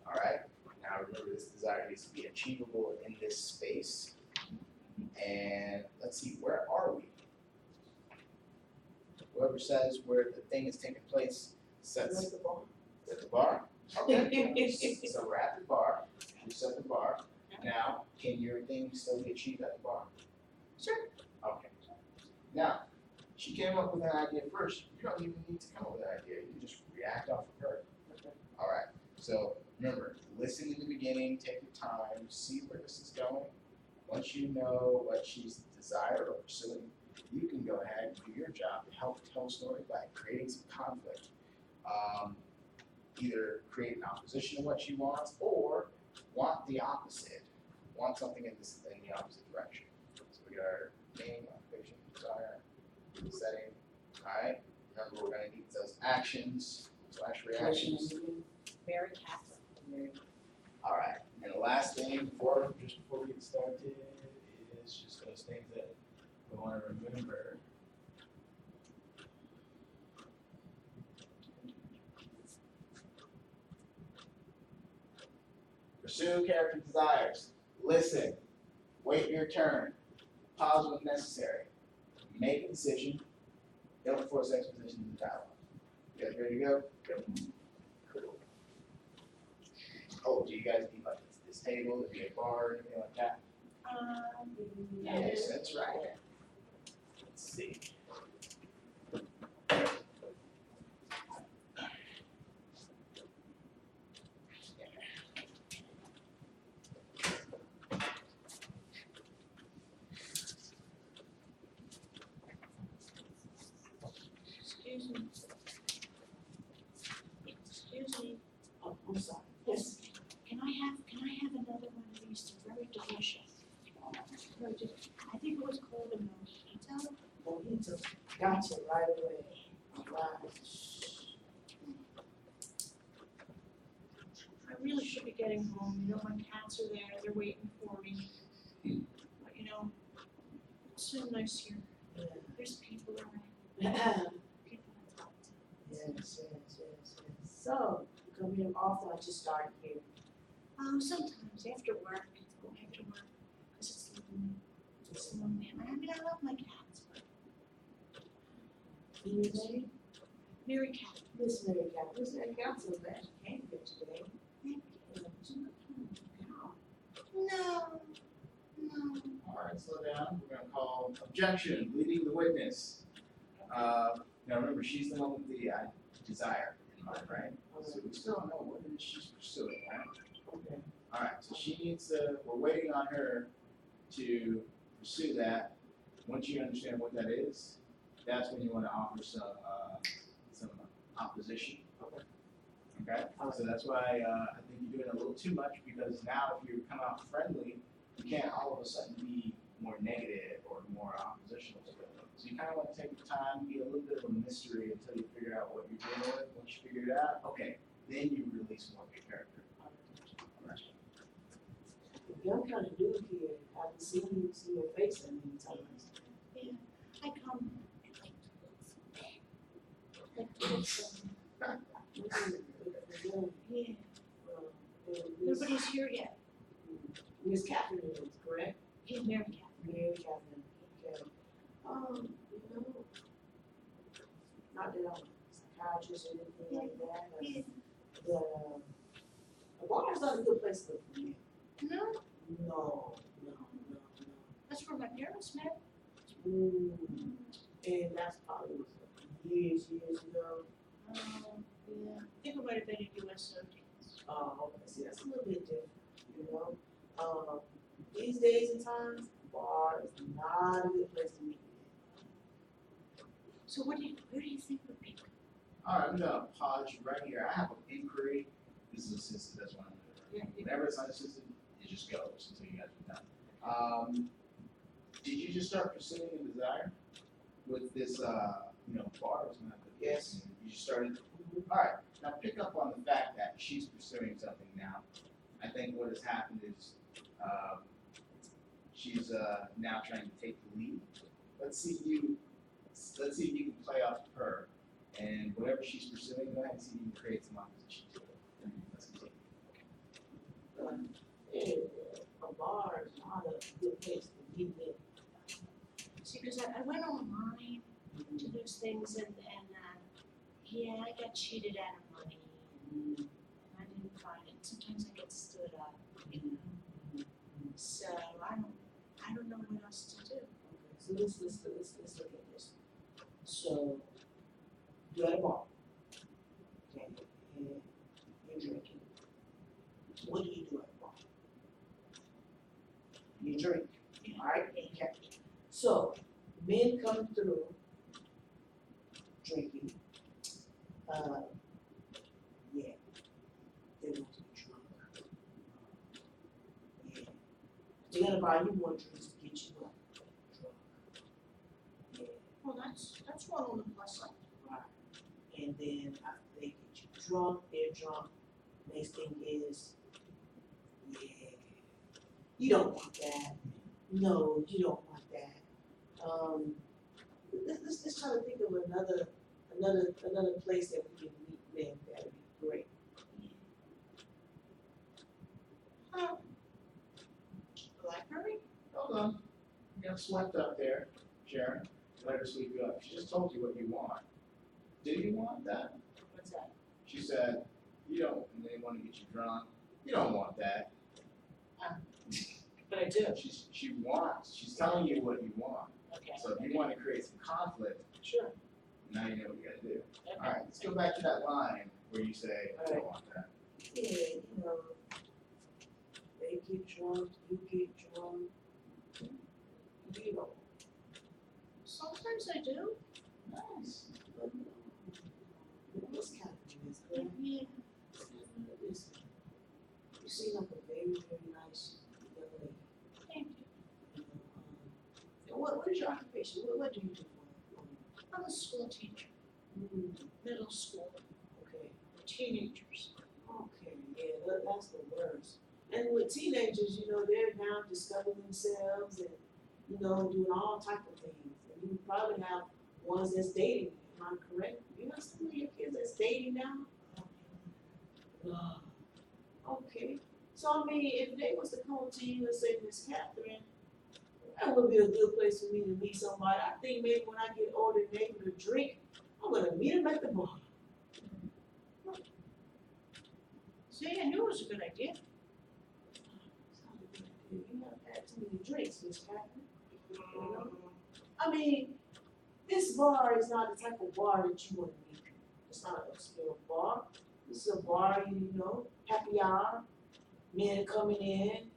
Speaker 4: All right. Now remember, this desire needs to be achievable in this space. And let's see, where are we? Whoever says where the thing is taking place sets
Speaker 3: Where's the bar?
Speaker 4: at the bar. Okay. So we're at the bar. We set the bar. Now, can your thing still be achieved at the bar?
Speaker 2: Sure.
Speaker 4: Okay. Now, she came up with an idea first. You don't even need to come up with an idea. You can just react off of her. All right. So remember, listen in the beginning, take your time, see where this is going. Once you know what she's desired or pursuing, you can go ahead and do your job to help tell a story by creating some conflict. Either create an opposition to what she wants or want the opposite. Want something in the opposite direction. So we got our name, occupation, desire, setting. Alright. Remember, we're gonna need those actions / reactions.
Speaker 2: Mary Catherine.
Speaker 4: Alright, and the last thing before we get started is just those things that we want to remember. Pursue character desires. Listen. Wait your turn. Pause when necessary. Make a decision. Don't force exposition in the dialogue. You guys ready to go? Cool. Oh, do you guys need like this table, do you have a bar, or anything like that?
Speaker 2: Yeah.
Speaker 4: Makes sense, right? Let's see.
Speaker 2: Excuse me. Excuse me.
Speaker 3: Oh, I'm sorry. Yes.
Speaker 2: Can I have another one of these? They're very delicious. Very delicious. I think it was called a mojito.
Speaker 3: Mojito. Gotcha right away. Wow.
Speaker 2: I really should be getting home. You know, my cats are there. They're waiting for me. But you know, it's so nice here.
Speaker 3: Yeah.
Speaker 2: There's people around.
Speaker 3: Yes,
Speaker 2: People to talk to.
Speaker 3: yes. So, you come here often, I just started here.
Speaker 2: Sometimes after work, because it's lonely. It's lonely. I mean, I love my cats, but
Speaker 3: Your name?
Speaker 2: Mary Cat.
Speaker 3: Miss Mary Cat. Miss Mary Cat, I'm so glad you came here today.
Speaker 2: Thank you. No.
Speaker 4: Alright, slow down. We're gonna call objection, leading the witness. Now remember, she's the one with the desire in mind, right? So we still don't know what it is she's pursuing, right?
Speaker 3: Okay.
Speaker 4: Alright, so she needs to, we're waiting on her to pursue that. Once you understand what that is, that's when you wanna offer some opposition. Okay, so that's why I think you're doing a little too much, because now if you come out friendly, you can't all of a sudden be more negative or more oppositional to it. So you kind of want to take your time, be a little bit of a mystery until you figure out what you're dealing with. Once you figure it out, okay, then you release more of your character.
Speaker 3: I'm kind of new here, I haven't seen your face that many times.
Speaker 2: Yeah, I come and like to look for men. Like to look for men. Yeah, nobody's here yet.
Speaker 3: Miss Catherine is, correct?
Speaker 2: Yeah, Mary Catherine.
Speaker 3: Mary Catherine, okay. You know, not that I'm a psychiatrist or anything like that, but, a bar is not a good place to live for me.
Speaker 2: No,
Speaker 3: No.
Speaker 2: that's where my parents met.
Speaker 3: And that's probably years ago.
Speaker 2: Yeah, I think it might have been a USO dance.
Speaker 3: Okay, see, that's a little bit different, you know? These days and times, bar is not a good place to meet.
Speaker 2: So where do you think would be good?
Speaker 4: All right, I'm gonna pause you right here. I have an inquiry. This is assisted, that's what I'm doing.
Speaker 2: Yeah.
Speaker 4: Whenever it's unassisted, it just goes until you guys are done. Did you just start pursuing a desire with this, bar? Was not the
Speaker 3: Yes.
Speaker 4: You just started. All right. Now pick up on the fact that she's pursuing something now. I think what has happened is she's now trying to take the lead. Let's see if you can play off of her, and whatever she's pursuing, go ahead and see if you can create some opposition to it. Let's continue.
Speaker 3: A bar is not a good place to meet men.
Speaker 2: See, because I went online to those things and yeah, I got cheated out of money and I didn't find it. Sometimes I get stood up, you know. So I don't know what else to do.
Speaker 3: Okay, so let's look at this. So, you're at a bar. Okay, and you're drinking. What do you do at a bar? You drink, alright? Okay. So, men come through drinking. Yeah, they want to be drunk. Yeah, they're gonna buy you more drinks to get you up, drunk. Yeah,
Speaker 2: Well, that's one on the plus side.
Speaker 3: right. And then after they get you drunk, they're drunk. Next thing is, yeah, you don't want that. No, you don't want that. Let's try to think of another place that we can meet men. That would be great.
Speaker 2: Library?
Speaker 4: Hold on. You got swept up there, Sharon. Let her sweep you up. She just told you what you want. Do you want that?
Speaker 2: What's that?
Speaker 4: She said, you don't, and they want to get you drunk. You don't want that.
Speaker 2: But I do.
Speaker 4: She's telling you what you want.
Speaker 2: Okay.
Speaker 4: So if you want to create some conflict,
Speaker 2: Sure.
Speaker 4: now you know what you gotta do.
Speaker 2: Okay.
Speaker 4: All right, let's go back to that line where you say, I don't want that.
Speaker 3: Yeah, you know, they get drunk, you get drunk. You know,
Speaker 2: Sometimes I do.
Speaker 4: Nice.
Speaker 3: but no. This kind of is good.
Speaker 2: Yeah.
Speaker 3: Listen, you seem like a very, very nice young lady.
Speaker 2: Thank you.
Speaker 3: You know, and what is your occupation? What do you do for?
Speaker 2: I'm a school teacher, middle school,
Speaker 3: Okay.
Speaker 2: for teenagers.
Speaker 3: Okay, yeah, that's the worst. And with teenagers, you know, they're now discovering themselves and, you know, doing all type of things. And you probably have ones that's dating, am I correct? You have some of your kids that's dating now? Okay, so I mean, if they was to come to you and say, Miss Catherine, that would be a good place for me to meet somebody. I think maybe when I get older and able to drink, I'm gonna meet them at the bar.
Speaker 2: See, I knew it was a good idea.
Speaker 3: You have had too many drinks, Miss Catherine. You know? I mean, this bar is not the type of bar that you want to meet. It's not an upscale bar. This is a bar, you know, happy hour, men coming in,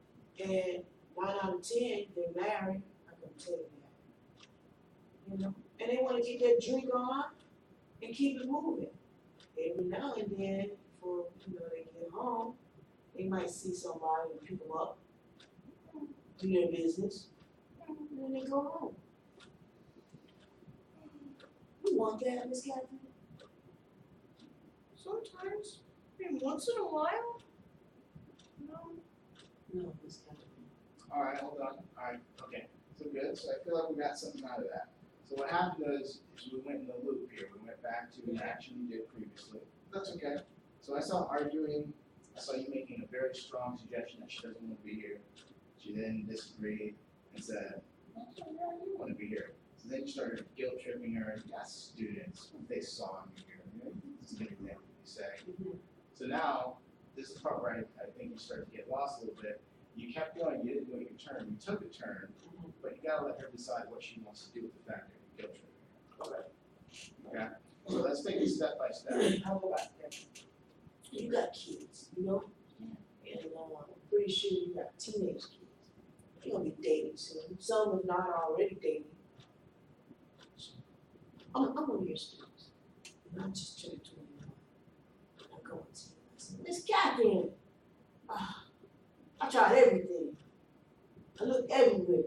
Speaker 3: and 9 out of 10, they're married. I can tell you that. You know, and they want to get that drink on and keep it moving. Every now and then, before they get home, they might see somebody and pick them up. do their business, and then they go home. You want that, Miss Catherine?
Speaker 2: Sometimes, I mean, once in a while. No.
Speaker 3: No, Miss Catherine.
Speaker 1: Alright, hold on, alright, okay, so good, so I feel like we got something out of that. So what happened is we went in the loop here, we went back to an action you did previously, that's okay. So I saw arguing, I saw you making a very strong suggestion that she doesn't want to be here. She then disagreed and said, "Okay, yeah, I do want to be here." So then you started guilt tripping her, yes, students, they saw me here, this is an example you say. So now, this is the part where I think you started to get lost a little bit. You kept going, you didn't wait your turn, you took a turn, but you gotta let her decide what she wants to do with the fact that you're guilt tripping her. Okay? So let's take it step by step.
Speaker 3: How about that? You got kids, you know? And I'm pretty sure you got teenage kids. They're gonna be dating soon. Some have not already dating. I'm one of your students. And I just turned 21. I go and see her. I said, Miss Catherine, I tried everything. I looked everywhere.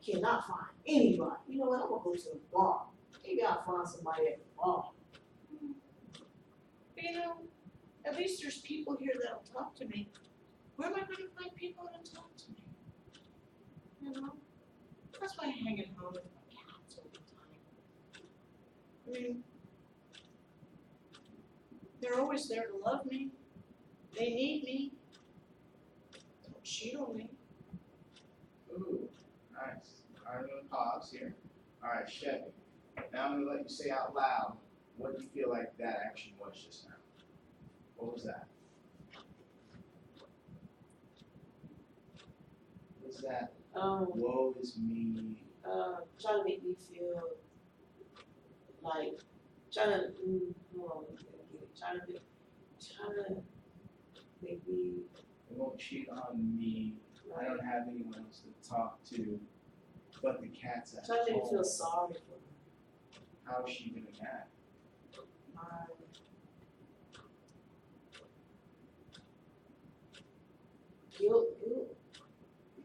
Speaker 3: Cannot find anybody. You know what? I'm gonna go to the bar. Maybe I'll find somebody at the bar.
Speaker 2: You know, at least there's people here that'll talk to me. Where am I gonna find people to talk to me? You know? That's why I hang at home with my cats all the time. I mean, they're always there to love me. They need me. Don't cheat on me.
Speaker 1: Ooh, nice. Alright, I'm gonna pause here. Alright, Chevy. Now I'm gonna let you say out loud what you feel like that action was just now. What was that? What's that? Woe is me.
Speaker 3: Trying to make me feel like trying to hold on, let me get it. Trying to make me
Speaker 1: They won't cheat on me. I don't have anyone else to talk to but the cat's at
Speaker 3: trying to make me
Speaker 1: home.
Speaker 3: feel sorry for her.
Speaker 1: How is she gonna act?
Speaker 3: Guilt,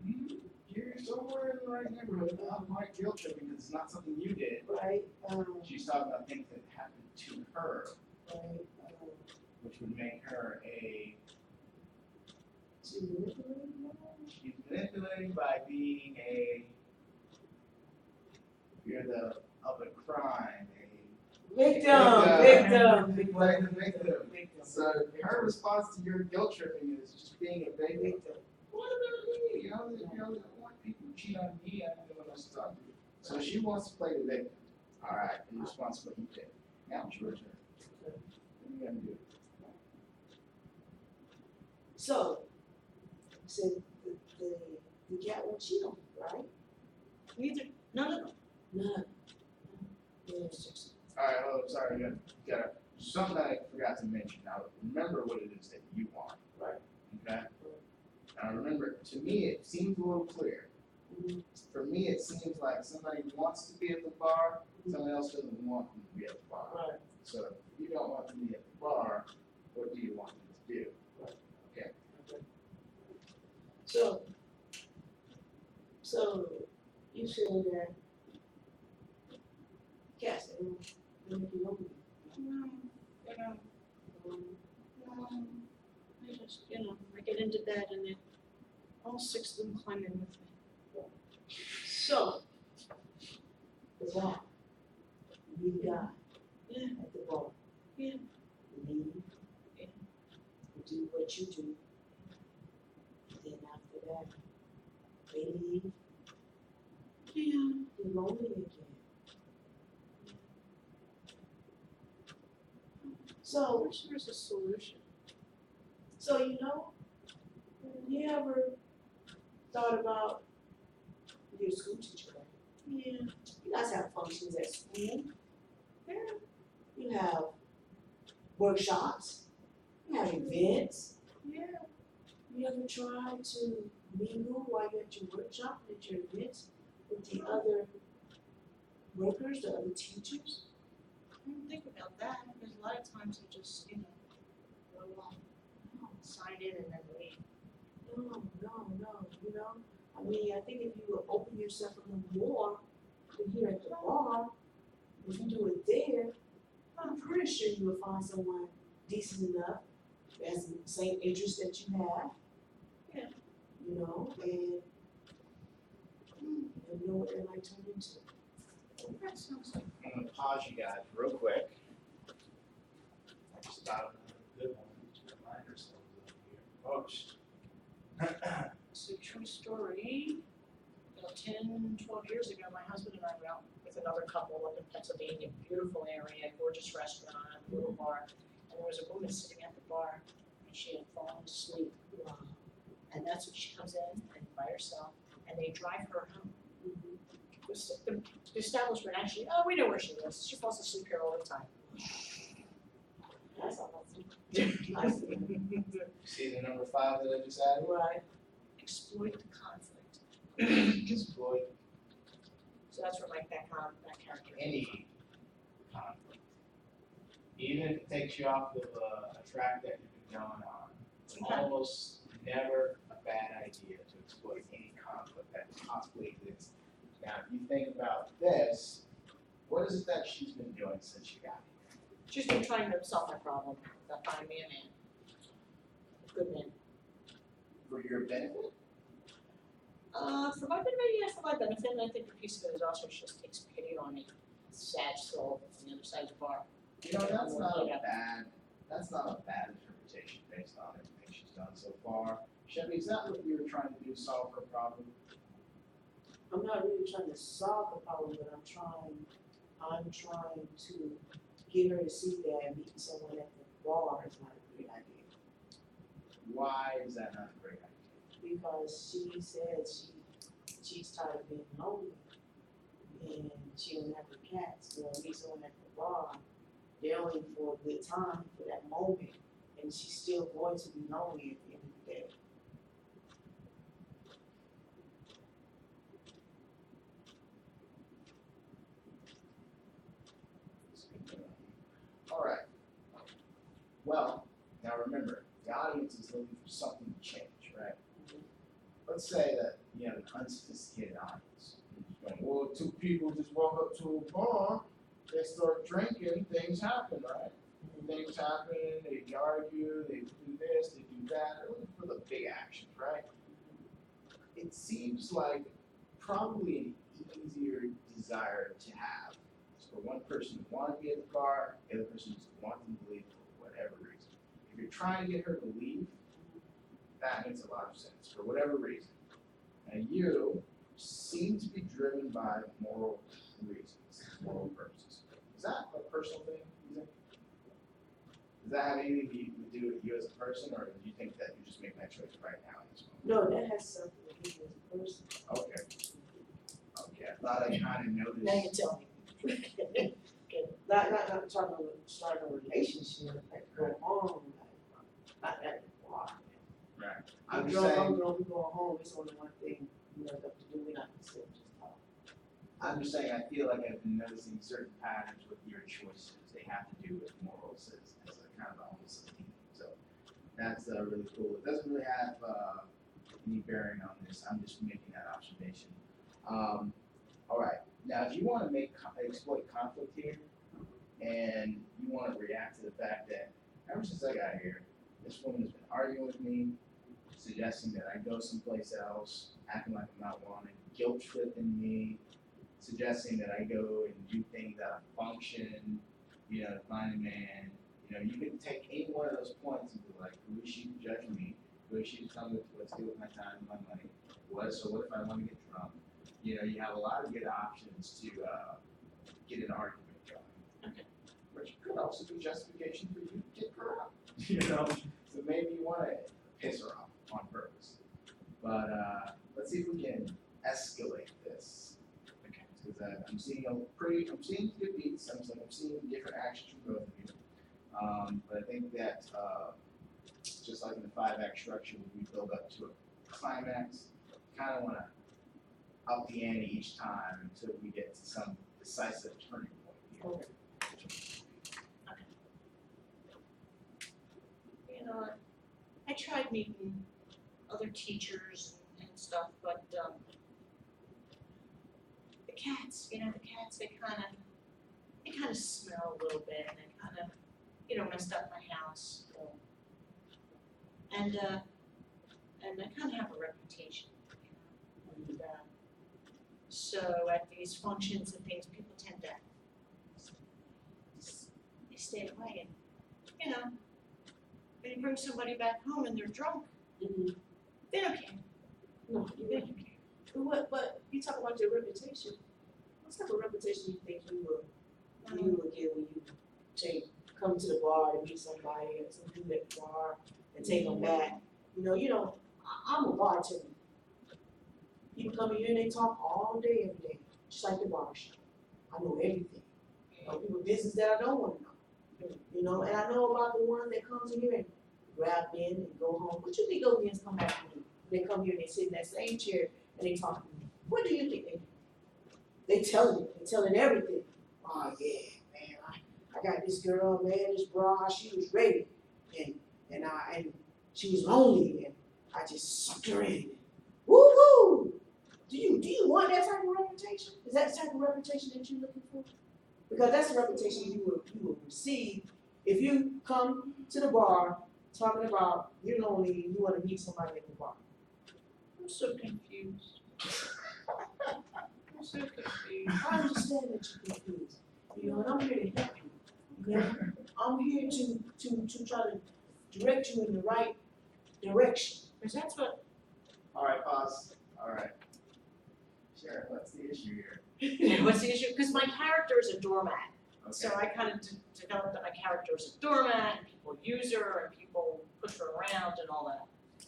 Speaker 1: You're somewhere in the right neighborhood. Not quite guilt tripping because it's not something you did.
Speaker 3: right?
Speaker 1: She's talking about things that happened to her,
Speaker 3: Right,
Speaker 1: which would make her a.
Speaker 3: to manipulate her.
Speaker 1: She's manipulating by being a. You're the of a crime.
Speaker 3: Victim.
Speaker 1: Playing the victim. So her response to your guilt tripping is just being a victim. What about me? I don't want people to cheat on me. I don't know what else to talk to. So she wants to play the victim. All right, in response to what you did. Now it's your turn. What are you gonna do?
Speaker 3: So, the cat won't cheat on me, right?
Speaker 2: None of them.
Speaker 3: None. Yes, just
Speaker 1: All right. Oh, sorry. You got something that I forgot to mention. Now remember what it is that you want.
Speaker 3: Right.
Speaker 1: Okay. Now remember, to me it seems a little clear. For me, it seems like somebody wants to be at the bar, someone else doesn't want them to be at the bar.
Speaker 3: right.
Speaker 1: So if you don't want them to be at the bar, what do you want them to do? Okay.
Speaker 3: So you feel that cats don't make you lonely.
Speaker 2: No, they don't. No, I just, I get into bed and then all six of them climb in with me.
Speaker 3: So, the bar, you meet a guy
Speaker 2: Yeah,
Speaker 3: at the bar.
Speaker 2: yeah.
Speaker 3: You leave.
Speaker 2: Yeah.
Speaker 3: You do what you do. Then after that, they leave.
Speaker 2: Yeah.
Speaker 3: You're lonely again.
Speaker 2: So, wish there was a solution.
Speaker 3: So you ever thought about your school teacher?
Speaker 2: Yeah.
Speaker 3: You guys have functions at school.
Speaker 2: Yeah.
Speaker 3: You have workshops. You have events.
Speaker 2: Yeah.
Speaker 3: You ever tried to mingle while you're at your workshop, at your events, with the other workers, the other teachers?
Speaker 2: I didn't think about that because a lot of times I just, go on, sign in and then leave.
Speaker 3: No. I mean, I think if you would open yourself a little more to here at the bar, if you do it there, I'm pretty sure you will find someone decent enough, that has the same interest that you have.
Speaker 2: Yeah.
Speaker 3: You know, and you never know what that might turn into.
Speaker 2: That sounds like.
Speaker 4: I'm gonna pause you guys real quick.
Speaker 5: I just thought of another good one to remind ourselves of here. Folks.
Speaker 2: It's a true story. About 10, 12 years ago, my husband and I went out with another couple up in Pennsylvania, beautiful area, gorgeous restaurant, little bar. And there was a woman sitting at the bar and she had fallen asleep. And that's when she comes in and by herself and they drive her home. The establishment actually, oh, we know where she lives. She falls asleep here all the time.
Speaker 3: That's awesome. I see.
Speaker 1: See the number 5 that I just added?
Speaker 3: Right.
Speaker 2: Exploit the conflict.
Speaker 1: Exploit
Speaker 2: So that's where that character.
Speaker 1: any conflict. Even if it takes you off of a track that you've been going on, it's almost never a bad idea to exploit any conflict that possibly exists. Now, if you think about this, what is it that she's been doing since she got here?
Speaker 2: She's been trying to solve my problem, that find me a man. A good man.
Speaker 1: For your benefit?
Speaker 2: For my benefit, yeah, for my benefit, and I think the piece of it is also she just takes pity on me. Sad soul on the other side of the bar.
Speaker 1: You know, that's not
Speaker 2: Yeah.
Speaker 1: a bad interpretation based on everything she's done so far. Chevy, is that what you were trying to do, solve her problem?
Speaker 3: I'm not really trying to solve the problem, but I'm trying to get her to see that meeting someone at the bar is not a great idea.
Speaker 1: Why is that not a great idea?
Speaker 3: Because she says she's tired of being lonely and she don't have her cats, so meet someone at the bar, they're only for a good time for that moment, and she's still going to be lonely at the end of the day.
Speaker 1: All right. Well, now remember, the audience is looking for something to change, right? Let's say that you have an unsophisticated audience. Going, well, two people just walk up to a bar, they start drinking, things happen, right? Things happen, they argue, they do this, they do that. They're looking for the big actions, right? It seems like probably an easier desire to have is for one person to want to be at the bar, the other person just wants them to leave for whatever reason. If you're trying to get her to leave, that makes a lot of sense for whatever reason. And you seem to be driven by moral reasons, moral purposes. Is that a personal thing, you think? Does that have anything to do with you as a person, or do you think that you're just making that choice right now in this moment?
Speaker 3: No, that has something to do with the person.
Speaker 1: Okay. Okay, I thought I kind of noticed.
Speaker 2: Now you tell me.
Speaker 3: Not talking about starting a relationship, like go home, like, not at the bar.
Speaker 1: Right.
Speaker 3: I'm
Speaker 1: I'm
Speaker 3: just
Speaker 1: just saying,
Speaker 3: we go home, it's only one thing, you know, that to do, we're not gonna sit and just talk.
Speaker 1: I'm just saying, I feel like I've been noticing certain patterns with your choices. They have to do with morals as a kind of almost a theme. So that's really cool. It doesn't really have any bearing on this. I'm just making that observation. All right. Now, if you want to exploit conflict here, and you want to react to the fact that ever since I got here, this woman has been arguing with me, suggesting that I go someplace else, acting like I'm not wanted, guilt tripping me, suggesting that I go and do things out of function, you know, to find a man. You know, you can take any one of those points and be like, who is she to judge me? Who is she to tell me what to do with my time and my money? So what if I want to get drunk? You know, you have a lot of good options to get an argument going.
Speaker 2: Okay.
Speaker 1: Which could also be justification for you to kick her out. You know, so maybe you want to piss her off on purpose. But let's see if we can escalate this. Okay. Because I'm seeing good beats. I'm seeing different actions from both of you. But I think that just like in the 5-act structure, we build up to a climax. Kind of want to up the ante each time until we get to some decisive turning point here.
Speaker 2: You know, I tried meeting other teachers and and stuff, but, the cats, they kinda smell a little bit, and they kinda, messed up my house. And I kinda have a reputation, and, so at these functions and things, people tend to, they stay away, and, when you bring somebody back home and they're drunk, they don't care,
Speaker 3: No,
Speaker 2: they don't care.
Speaker 3: but you talk about your reputation. What type of reputation you think you will get when you come to the bar to meet somebody or something at the bar and take them back? I'm a bartender. People come in here and they talk all day, every day, just like the bar shop. I know everything. People business that I don't want to know. And I know about the ones that comes in here and grab in and go home. What you think those men come back and do? They come here and they sit in that same chair and they talk to me. What do you think they do? They telling everything. Oh yeah, man, I got this girl, man, this bra, she was ready. And she was lonely and I just sucked her in. Woo-hoo! Do you want that type of reputation? Is that the type of reputation that you're looking for? Because that's the reputation you will receive if you come to the bar talking about you're lonely and you want to meet somebody at the bar.
Speaker 2: I'm so confused. I'm so confused.
Speaker 3: I understand that you're confused. And I'm here to help you. I'm here to try to direct you in the right direction.
Speaker 2: Because that's what,
Speaker 4: All right, pause. All right. Sharon, what's the issue here?
Speaker 2: what's the issue? Because my character is a doormat. So
Speaker 4: Okay.
Speaker 2: I kind of developed that my character is a doormat, and people use her, and people push her around and all that.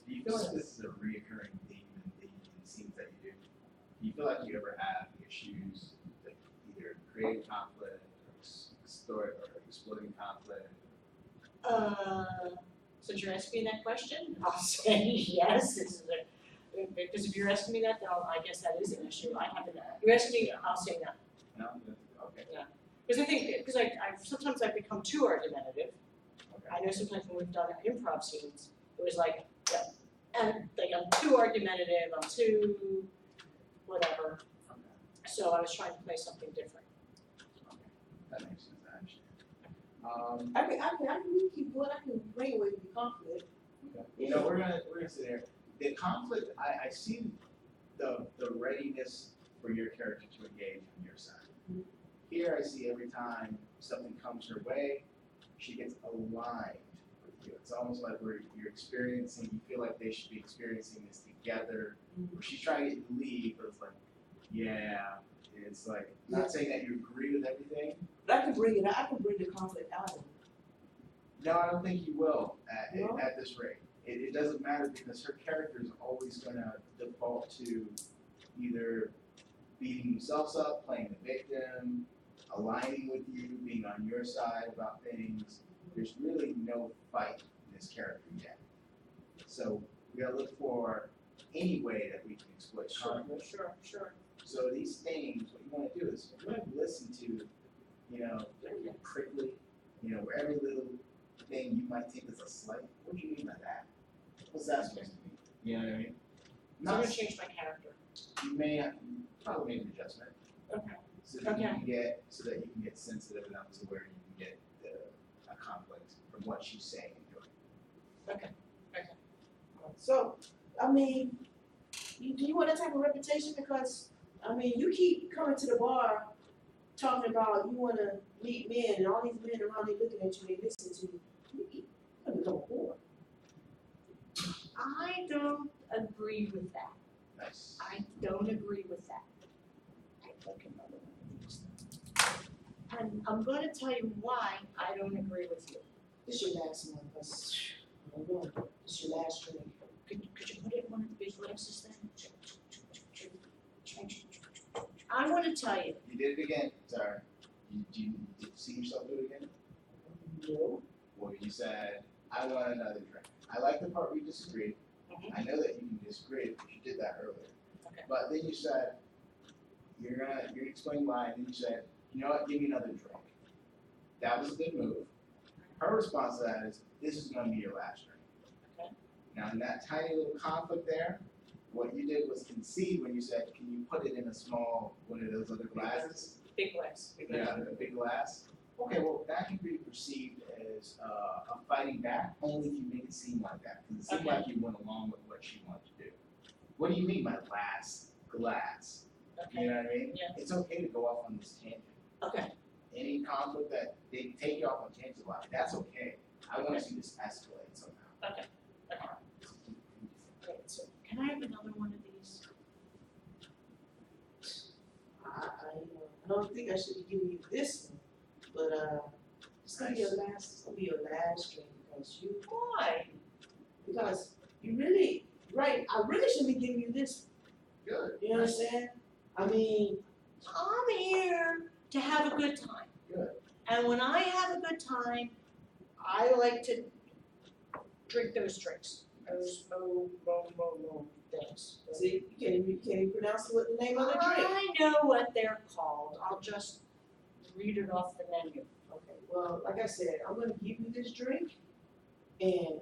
Speaker 5: Do you feel like this is a reoccurring theme in the scenes that you do? Do you feel like you ever have issues, like either creating conflict or exploiting conflict?
Speaker 2: Since you're asking me that question, I'll say yes. Because if you're asking me that, then I guess that is an issue. I haven't, you're asking me, I'll say no.
Speaker 5: No? Okay.
Speaker 2: Because I sometimes I've become too argumentative.
Speaker 5: Okay.
Speaker 2: I know sometimes when we've done improv scenes, it was like, yeah, and like I'm too argumentative, I'm too whatever.
Speaker 5: Okay.
Speaker 2: So I was trying to play something different.
Speaker 5: Okay. That makes sense, actually.
Speaker 3: I can keep going. I can bring away the conflict.
Speaker 5: Okay. You know, we're gonna sit there. The conflict, I see the readiness for your character to engage on your side.
Speaker 3: Mhm.
Speaker 5: Here I see every time something comes her way, she gets aligned with you. It's almost like you're experiencing, you feel like they should be experiencing this together.
Speaker 3: Mhm.
Speaker 5: She's trying to get you to leave, but it's like, yeah, it's like, not saying that you agree with everything.
Speaker 3: But I can bring it. I can bring the conflict out of it.
Speaker 5: No, I don't think you will
Speaker 3: No?
Speaker 5: at this rate. It doesn't matter because her character is always gonna default to either beating themselves up, playing the victim, aligning with you, being on your side about things. There's really no fight in this character yet. So we gotta look for any way that we can exploit conflict.
Speaker 2: Sure.
Speaker 5: So these things, what you wanna do is you wanna listen to, prickly, where every little thing you might think is a slight. What do you mean by that? What's that supposed to mean? You know what I mean?
Speaker 2: So I'm
Speaker 5: Not,
Speaker 2: gonna change my character.
Speaker 5: you may have, probably make an adjustment.
Speaker 2: Okay.
Speaker 5: So that you
Speaker 2: Okay.
Speaker 5: can get sensitive enough to where you can get a conflict from what she's saying and doing.
Speaker 3: So, I mean, do you want that type of reputation? Because, I mean, you keep coming to the bar talking about you want to meet men, and all these men around there looking at you, they listen to you. You're going to become a whore.
Speaker 2: I don't agree with that.
Speaker 5: Nice.
Speaker 2: I don't agree with that. I think another one of these. And I'm gonna tell you why I don't agree with you.
Speaker 3: This your last one, because, I don't know, this your last drink.
Speaker 2: Could you put it in one of the big glasses then? I wanna tell you,
Speaker 5: You did it again, sorry. Did you see yourself do it again?
Speaker 3: No.
Speaker 5: Well, you said, I want another drink. I like the part where you disagreed.
Speaker 2: Mhm.
Speaker 5: I know that you can disagree because you did that earlier.
Speaker 2: Okay.
Speaker 5: But then you said, you're gonna explain why, and then you said, you know what, give me another drink. That was a good move. Her response to that is, this is gonna be your last drink.
Speaker 2: Okay.
Speaker 5: Now, in that tiny little conflict there, What you did was concede when you said, can you put it in a small, one of those other glasses?
Speaker 2: Big glass.
Speaker 5: Yeah, a big glass. Okay, well, that can be perceived as a fighting back, only if you make it seem like that, because it seemed
Speaker 2: Okay.
Speaker 5: like you went along with what she wanted to do. What do you mean by last glass? You
Speaker 2: Okay,
Speaker 5: know what I mean?
Speaker 2: Yeah.
Speaker 5: It's okay to go off on this tangent.
Speaker 2: okay,
Speaker 5: Any conflict that they take you off on tangents about, that's okay. I wanna see this escalate somehow.
Speaker 2: okay. Great, so can I have another one of these?
Speaker 3: I don't think I should be giving you this one, but, it's gonna be your last drink because
Speaker 2: Why?
Speaker 3: because you really, right, I really shouldn't be giving you this,
Speaker 5: Good.
Speaker 3: you understand? I mean,
Speaker 2: I'm here to have a good time.
Speaker 5: Good.
Speaker 2: And when I have a good time, I like to drink those drinks, those things.
Speaker 3: see, you can't even pronounce what the name of the drink.
Speaker 2: I know what they're called, I'll just read it off the menu.
Speaker 3: Okay, well, like I said, I'm gonna give you this drink and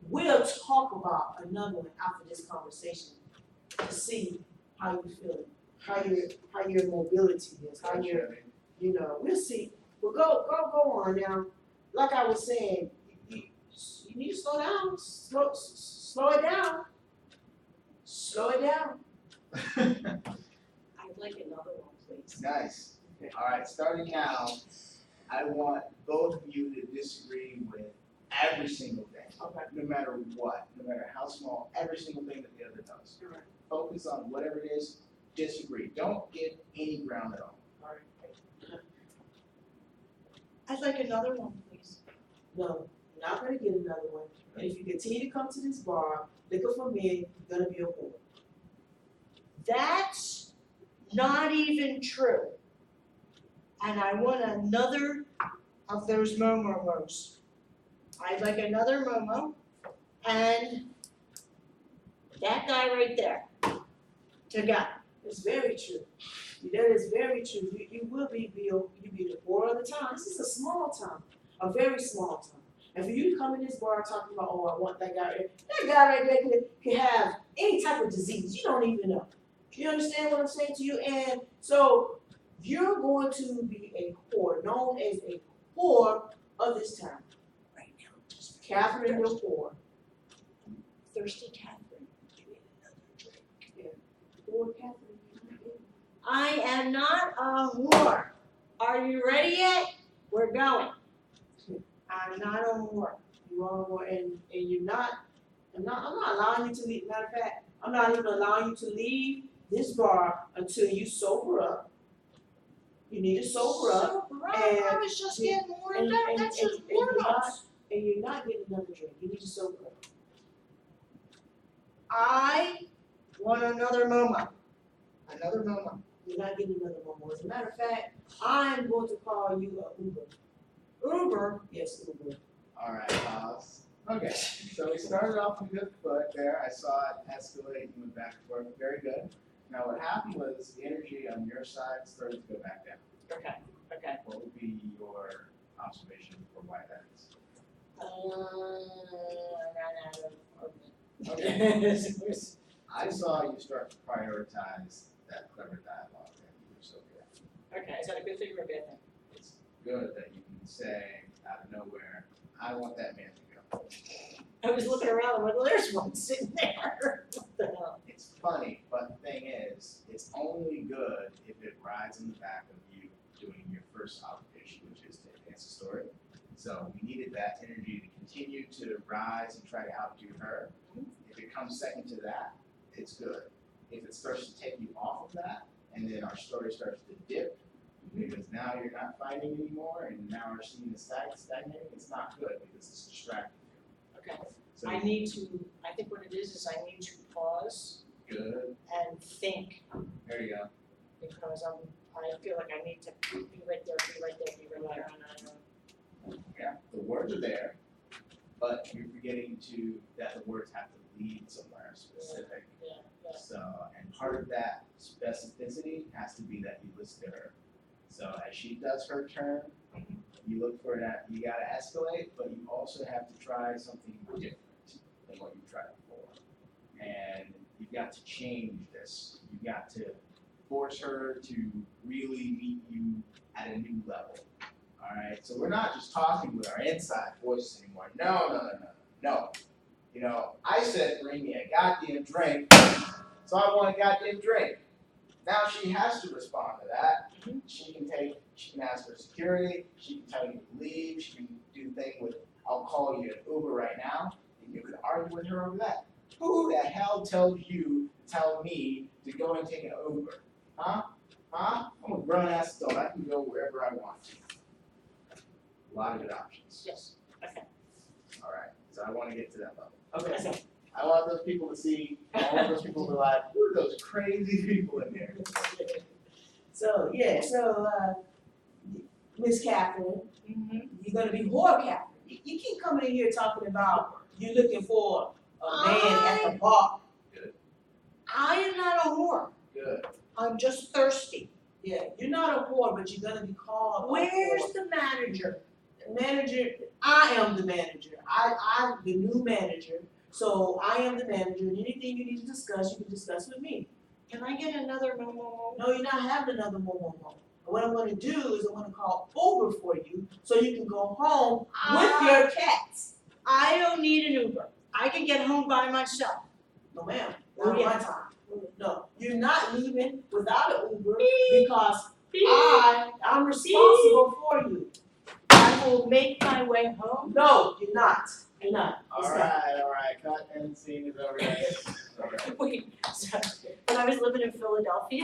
Speaker 3: we'll talk about another one after this conversation to see how you feel, how your mobility is, how your, you know, we'll see. But go on now. Like I was saying, you need to slow down, slow it down. Slow it down.
Speaker 2: I'd like another one, please.
Speaker 5: Nice. Alright, starting now, I want both of you to disagree with every single thing.
Speaker 3: Okay.
Speaker 5: No matter what, no matter how small, every single thing that the other does.
Speaker 3: Alright.
Speaker 5: Focus on whatever it is, disagree. Don't give any ground at all.
Speaker 2: I'd like another one, please.
Speaker 3: No, you're not gonna get another one. And if you continue to come to this bar, liquor for men, you're gonna be a whore.
Speaker 2: That's not even true. And I want another of those Momos. I'd like another Momo, and that guy right there, to go.
Speaker 3: It's very true. That is very true. You will be the whore of the town. This is a small town, a very small town. And for you to come in this bar talking about, oh, I want that guy right there could have any type of disease you don't even know. You understand what I'm saying to you? And so you're going to be a whore, known as a whore of this town.
Speaker 2: Right now, just
Speaker 3: Catherine the whore.
Speaker 2: thirsty Catherine, give me another drink.
Speaker 3: Whore Catherine.
Speaker 2: I am not a whore. Are you ready yet? We're going. I'm not a whore.
Speaker 3: You are a whore, and you're not. I'm not allowing you to leave. Matter of fact, I'm not even allowing you to leave this bar until you sober up. You need to sober up,
Speaker 2: Sober up? I was just getting warmed up. That's just hormones.
Speaker 3: and you're not getting another drink. You need to sober up.
Speaker 2: I want another Momo. Another Momo.
Speaker 3: You're not getting another one. As a matter of fact, I'm going to call you a Uber.
Speaker 2: Uber.
Speaker 3: Yes, Uber.
Speaker 5: Alright, pause. Okay, so we started off on a good foot there. I saw it escalate and went back and forth. Very good. Now what happened was the energy on your side started to go back down.
Speaker 2: Okay, okay.
Speaker 5: What would be your observation for why that is?
Speaker 2: I ran out of
Speaker 5: Okay.
Speaker 2: argument.
Speaker 5: I saw you start to prioritize that clever dialogue and you were so good.
Speaker 2: Okay, is that a good thing or a bad thing?
Speaker 5: It's good that you can say out of nowhere, I want that man to go.
Speaker 2: I was looking around and went, well, there's one sitting there. What the hell?
Speaker 5: It's funny, but the thing is, it's only good if it rides in the back of you doing your first obligation, which is to advance the story. So we needed that energy to continue to rise and try to outdo her. If it comes second to that, it's good. If it starts to take you off of that, and then our story starts to dip, because now you're not fighting anymore, and now our scene is stagnating, it's not good because it's distracting you.
Speaker 2: Okay,
Speaker 5: So
Speaker 2: I think what it is I need to pause
Speaker 5: good,
Speaker 2: and think,
Speaker 5: there you go.
Speaker 2: because I feel like I need to be right there, be right there, and
Speaker 5: Yeah, the words are there, but you're forgetting that the words have to lead somewhere specific.
Speaker 2: yeah.
Speaker 5: So, and part of that specificity has to be that you listen to her. So as she does her turn, you look for that, you gotta escalate, but you also have to try something different than what you tried before. and you've got to change this. You've got to force her to really meet you at a new level. All right, so we're not just talking with our inside voices anymore. No. You know, I said bring me a goddamn drink, so I want a goddamn drink. Now she has to respond to that. She can ask for security, she can tell you to leave, she can do the thing with, I'll call you an Uber right now, and you can argue with her over that. Who the hell tells you to tell me to go and take an Uber? Huh? I'm a grown ass adult, I can go wherever I want to. A lot of good options.
Speaker 2: Yes, okay.
Speaker 5: All right, so I want to get to that level.
Speaker 2: Okay.
Speaker 5: I want those people to see, I want those people to be like, who are those crazy people in there?
Speaker 3: So, yeah, Miss Catherine,
Speaker 2: Mhm.
Speaker 3: you're gonna be whore Catherine. You keep coming in here talking about you looking for a man at the bar.
Speaker 2: I am not a whore,
Speaker 5: Good.
Speaker 2: I'm just thirsty.
Speaker 3: Yeah, you're not a whore, but you're gonna be called a whore.
Speaker 2: Where's the manager?
Speaker 3: Manager, I am the manager. I'm the new manager, so I am the manager, and anything you need to discuss, you can discuss with me.
Speaker 2: Can I get another no?
Speaker 3: No, you're not having another mo. What I'm gonna do is I'm gonna call Uber for you, so you can go home with your cats.
Speaker 2: I don't need an Uber, I can get home by myself.
Speaker 3: No ma'am,
Speaker 2: Oh,
Speaker 3: not on
Speaker 2: yeah.
Speaker 3: my time. No, you're not leaving without an Uber
Speaker 2: Beep.
Speaker 3: because
Speaker 2: Beep.
Speaker 3: I'm responsible for you.
Speaker 2: I will make my way home.
Speaker 3: No, you're not. You're not.
Speaker 5: All right, cut and scene is over.
Speaker 2: Wait, so when I was living in Philadelphia,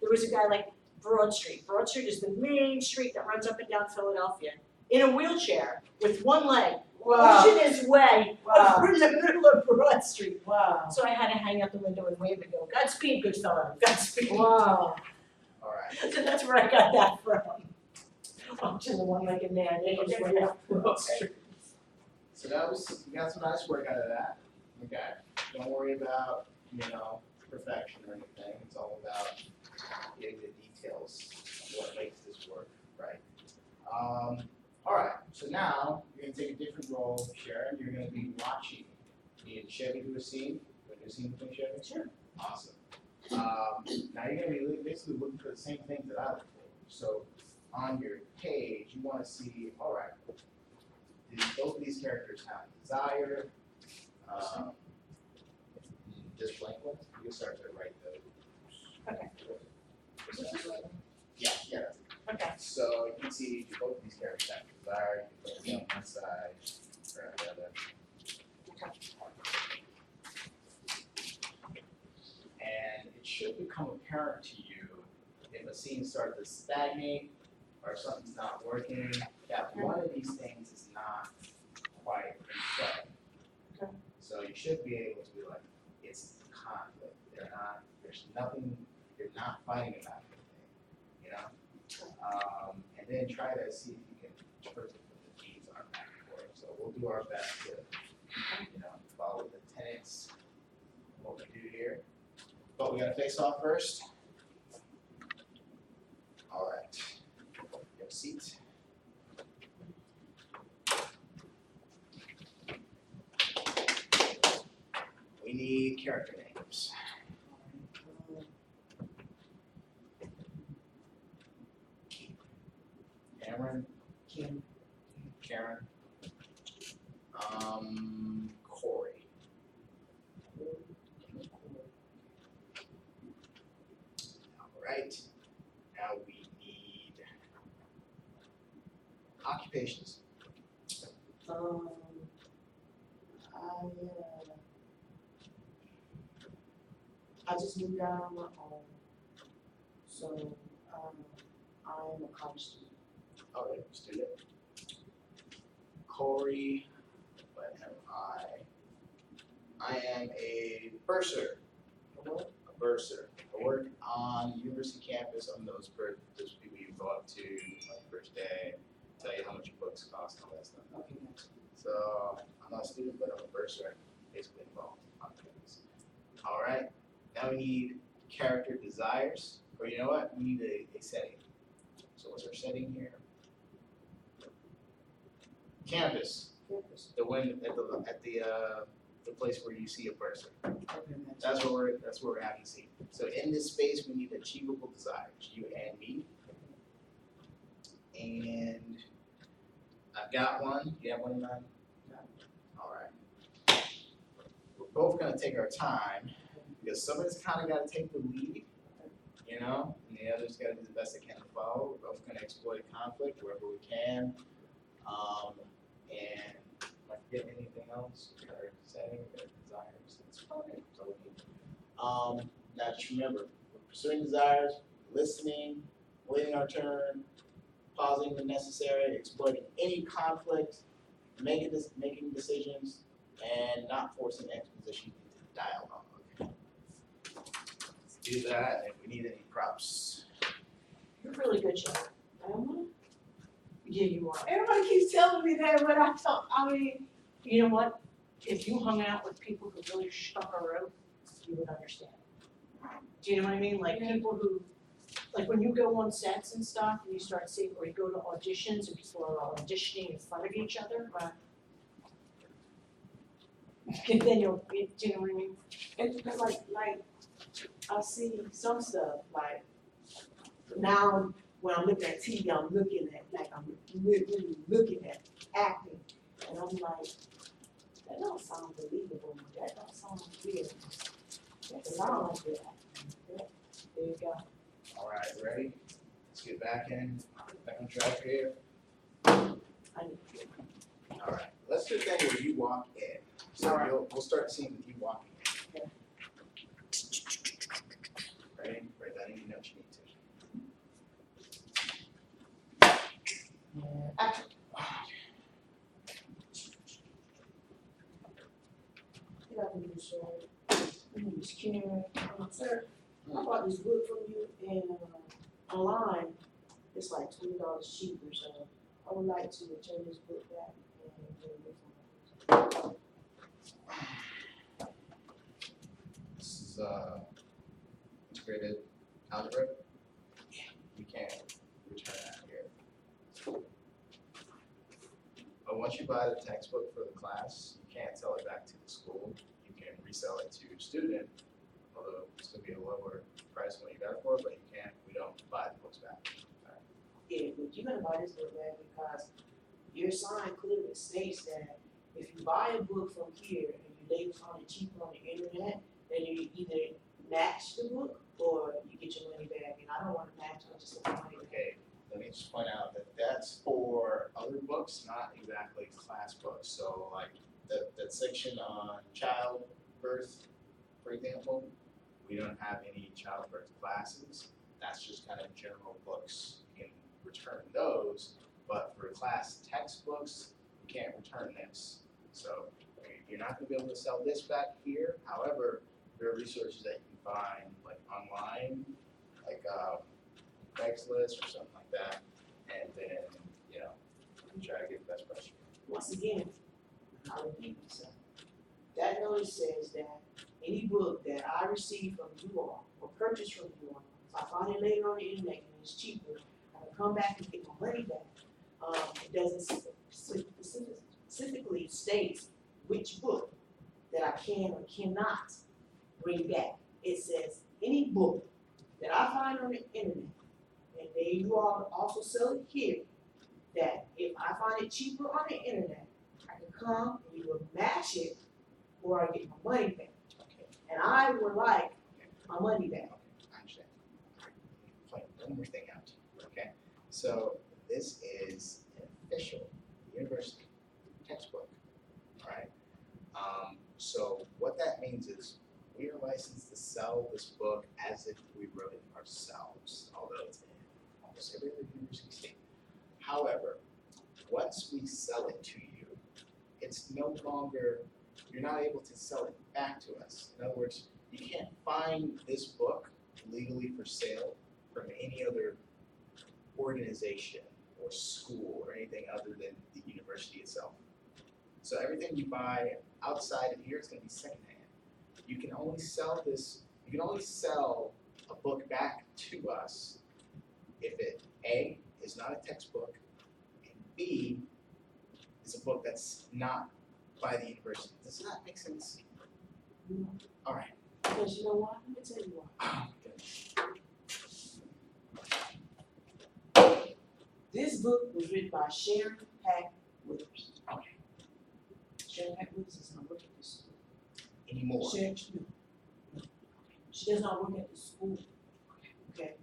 Speaker 2: there was a guy like Broad Street. Broad Street is the main street that runs up and down Philadelphia, in a wheelchair with one leg,
Speaker 3: Wow.
Speaker 2: pushing his way
Speaker 3: Wow.
Speaker 2: over in the middle of Broad Street.
Speaker 3: Wow.
Speaker 2: So I had to hang out the window and wave and go, Godspeed, good fellow, Godspeed.
Speaker 3: Wow.
Speaker 5: All right.
Speaker 2: So that's where I got that from. Watching the one-legged man, they just went up Broad Street.
Speaker 5: So that was, we got some nice work out of that. Okay. Don't worry about, perfection or anything. It's all about getting the details of what makes this work, right? All right. So now you're gonna take a different role, Sharon. You're gonna be watching. Me and Chevy do a scene. Want to do a scene between Chevy? Sure. Awesome. Now you're gonna be basically looking for the same things that I look for. So on your page, you want to see, all right, both of these characters have desire. Just blank ones. You can start to write those.
Speaker 2: Okay.
Speaker 5: Yeah.
Speaker 2: Okay.
Speaker 5: So you can see both of these characters have desire. You can put it on one side or on the other. And it should become apparent to you if a scene starts to stagnate or something's not working, that one of these things is not quite in play.
Speaker 2: Okay.
Speaker 5: So you should be able to be like, it's conflict. There's nothing, you're not fighting about anything, and then try to see if you can interpret what the needs are back and forth. So we'll do our best to, follow the tenets of what we do here. But we gotta face off first. All right. Have a seat. We need character names. Cameron,
Speaker 3: Kim.
Speaker 5: Karen, Corey. All right. Now we need occupations.
Speaker 3: I just moved out on my own, so I am a college student.
Speaker 5: All right, student. Corey, what am I? I am a bursar. A bursar. I work on the university campus. I'm those people you go up to on the first day, tell you how much your books cost, all that stuff.
Speaker 3: Okay, gotcha.
Speaker 5: So I'm not a student, but I'm a bursar, basically involved on campus. All right, now we need character desires, or you know what? We need a setting. So what's our setting here? Campus.
Speaker 3: Campus.
Speaker 5: The one at the
Speaker 4: the place where you see a person.
Speaker 3: Okay,
Speaker 4: That's what we're having to see. So in this space, we need achievable desires, you and me. And I've got one. You have one in mind?
Speaker 3: No.
Speaker 4: All right. We're both gonna take our time because somebody's kind of got to take the lead, you know, and the other's got to do the best they can to follow. We're both gonna exploit conflict wherever we can. And am I forgetting anything else? Or setting or desires? It's fine. It's all we need. Now just remember, we're pursuing desires, listening, waiting our turn, pausing when necessary, exploiting any conflict, making decisions, and not forcing exposition into dialogue. Let's do that, and if we need any props.
Speaker 2: You're really good, Sharon. Yeah, you are.
Speaker 3: Everybody keeps telling me that, but I mean,
Speaker 2: You know what? If you hung out with people who really stuck a rope, you would understand. Do you know what I mean? Like
Speaker 3: Yeah.
Speaker 2: people who, like when you go on sets and stuff and you start seeing, or you go to auditions and people are all auditioning in front of each other.
Speaker 3: Right.
Speaker 2: And then do you know what I mean?
Speaker 3: it's because like I see some stuff like now when I'm looking at TV, I'm looking at like I'm really looking at acting, and I'm like, that don't sound believable. That don't sound real. That sound like that. There you go.
Speaker 4: All right, ready? Let's get back on track here.
Speaker 3: I need to
Speaker 4: All right, let's do a thing where you walk in. So
Speaker 3: All right.
Speaker 4: we'll start seeing with you walking in.
Speaker 3: Okay.
Speaker 4: Ready? Write that in your notes you need to.
Speaker 3: Action. Good afternoon, sir. My name is Karen. Sir, I bought this book from you and online, it's like $20 cheaper, so I would like to return this book back and get a refund.
Speaker 4: This is integrated algebra. You can't return that here. But once you buy the textbook for the class, you can't sell it back to the school. You can resell it to your student, although it's gonna be a lower price than what you got it for, but you can't, we don't buy the books back.
Speaker 3: Yeah, but you're gonna buy this book back because your sign clearly states that if you buy a book from here and you later find it cheaper on the internet, then you either match the book or you get your money back, and I don't wanna match, I just want my money back.
Speaker 4: Okay, let me just point out that that's for other books, not exactly class books. So like that section on childbirth, for example, we don't have any childbirth classes. That's just kind of general books. You can return those, but for class textbooks, you can't return this. So you're not gonna be able to sell this back here. However, there are resources that you can find like online, like Craigslist or something like that, and then, you know, try to get the best price.
Speaker 3: Once again, I repeat myself. That notice says that any book that I receive from you all or purchase from you all, if I find it later on the internet and it's cheaper, I can come back and get my money back. It doesn't specifically state which book that I can or cannot bring back. It says any book that I find on the internet, and then you all also sell it here, that if I find it cheaper on the internet, I can come and you will match it or I get my money back.
Speaker 4: Okay,
Speaker 3: And I would like my money back.
Speaker 4: I understand. Point one more thing out, okay? So this is an official university textbook, all right? So what that means is we are licensed to sell this book as if we wrote it ourselves, although it's in almost every other university state. However, once we sell it to you, it's no longer, you're not able to sell it back to us. In other words, you can't find this book legally for sale from any other organization or school or anything other than the university itself. So everything you buy outside of here is going to be secondhand. You can only sell this, you can only sell a book back to us if it A, is not a textbook, and B, is a book that's not by the university. Does that make sense?
Speaker 3: No.
Speaker 4: All right.
Speaker 3: Because you know why? Let me tell you why.
Speaker 4: Oh, goodness.
Speaker 3: This book was written by Sharon Pack Withers.
Speaker 4: Okay.
Speaker 3: Sharon Pack Withers does not work at this school.
Speaker 4: Anymore.
Speaker 3: She does not work at the school. Okay.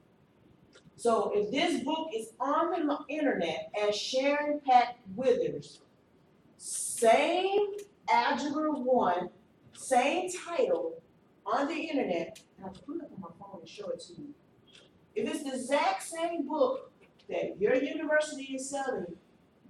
Speaker 3: So if this book is on the internet as Sharon Pack Withers, same Algebra 1, same title on the internet, and I can put it up on my phone and show it to you. If it's the exact same book that your university is selling,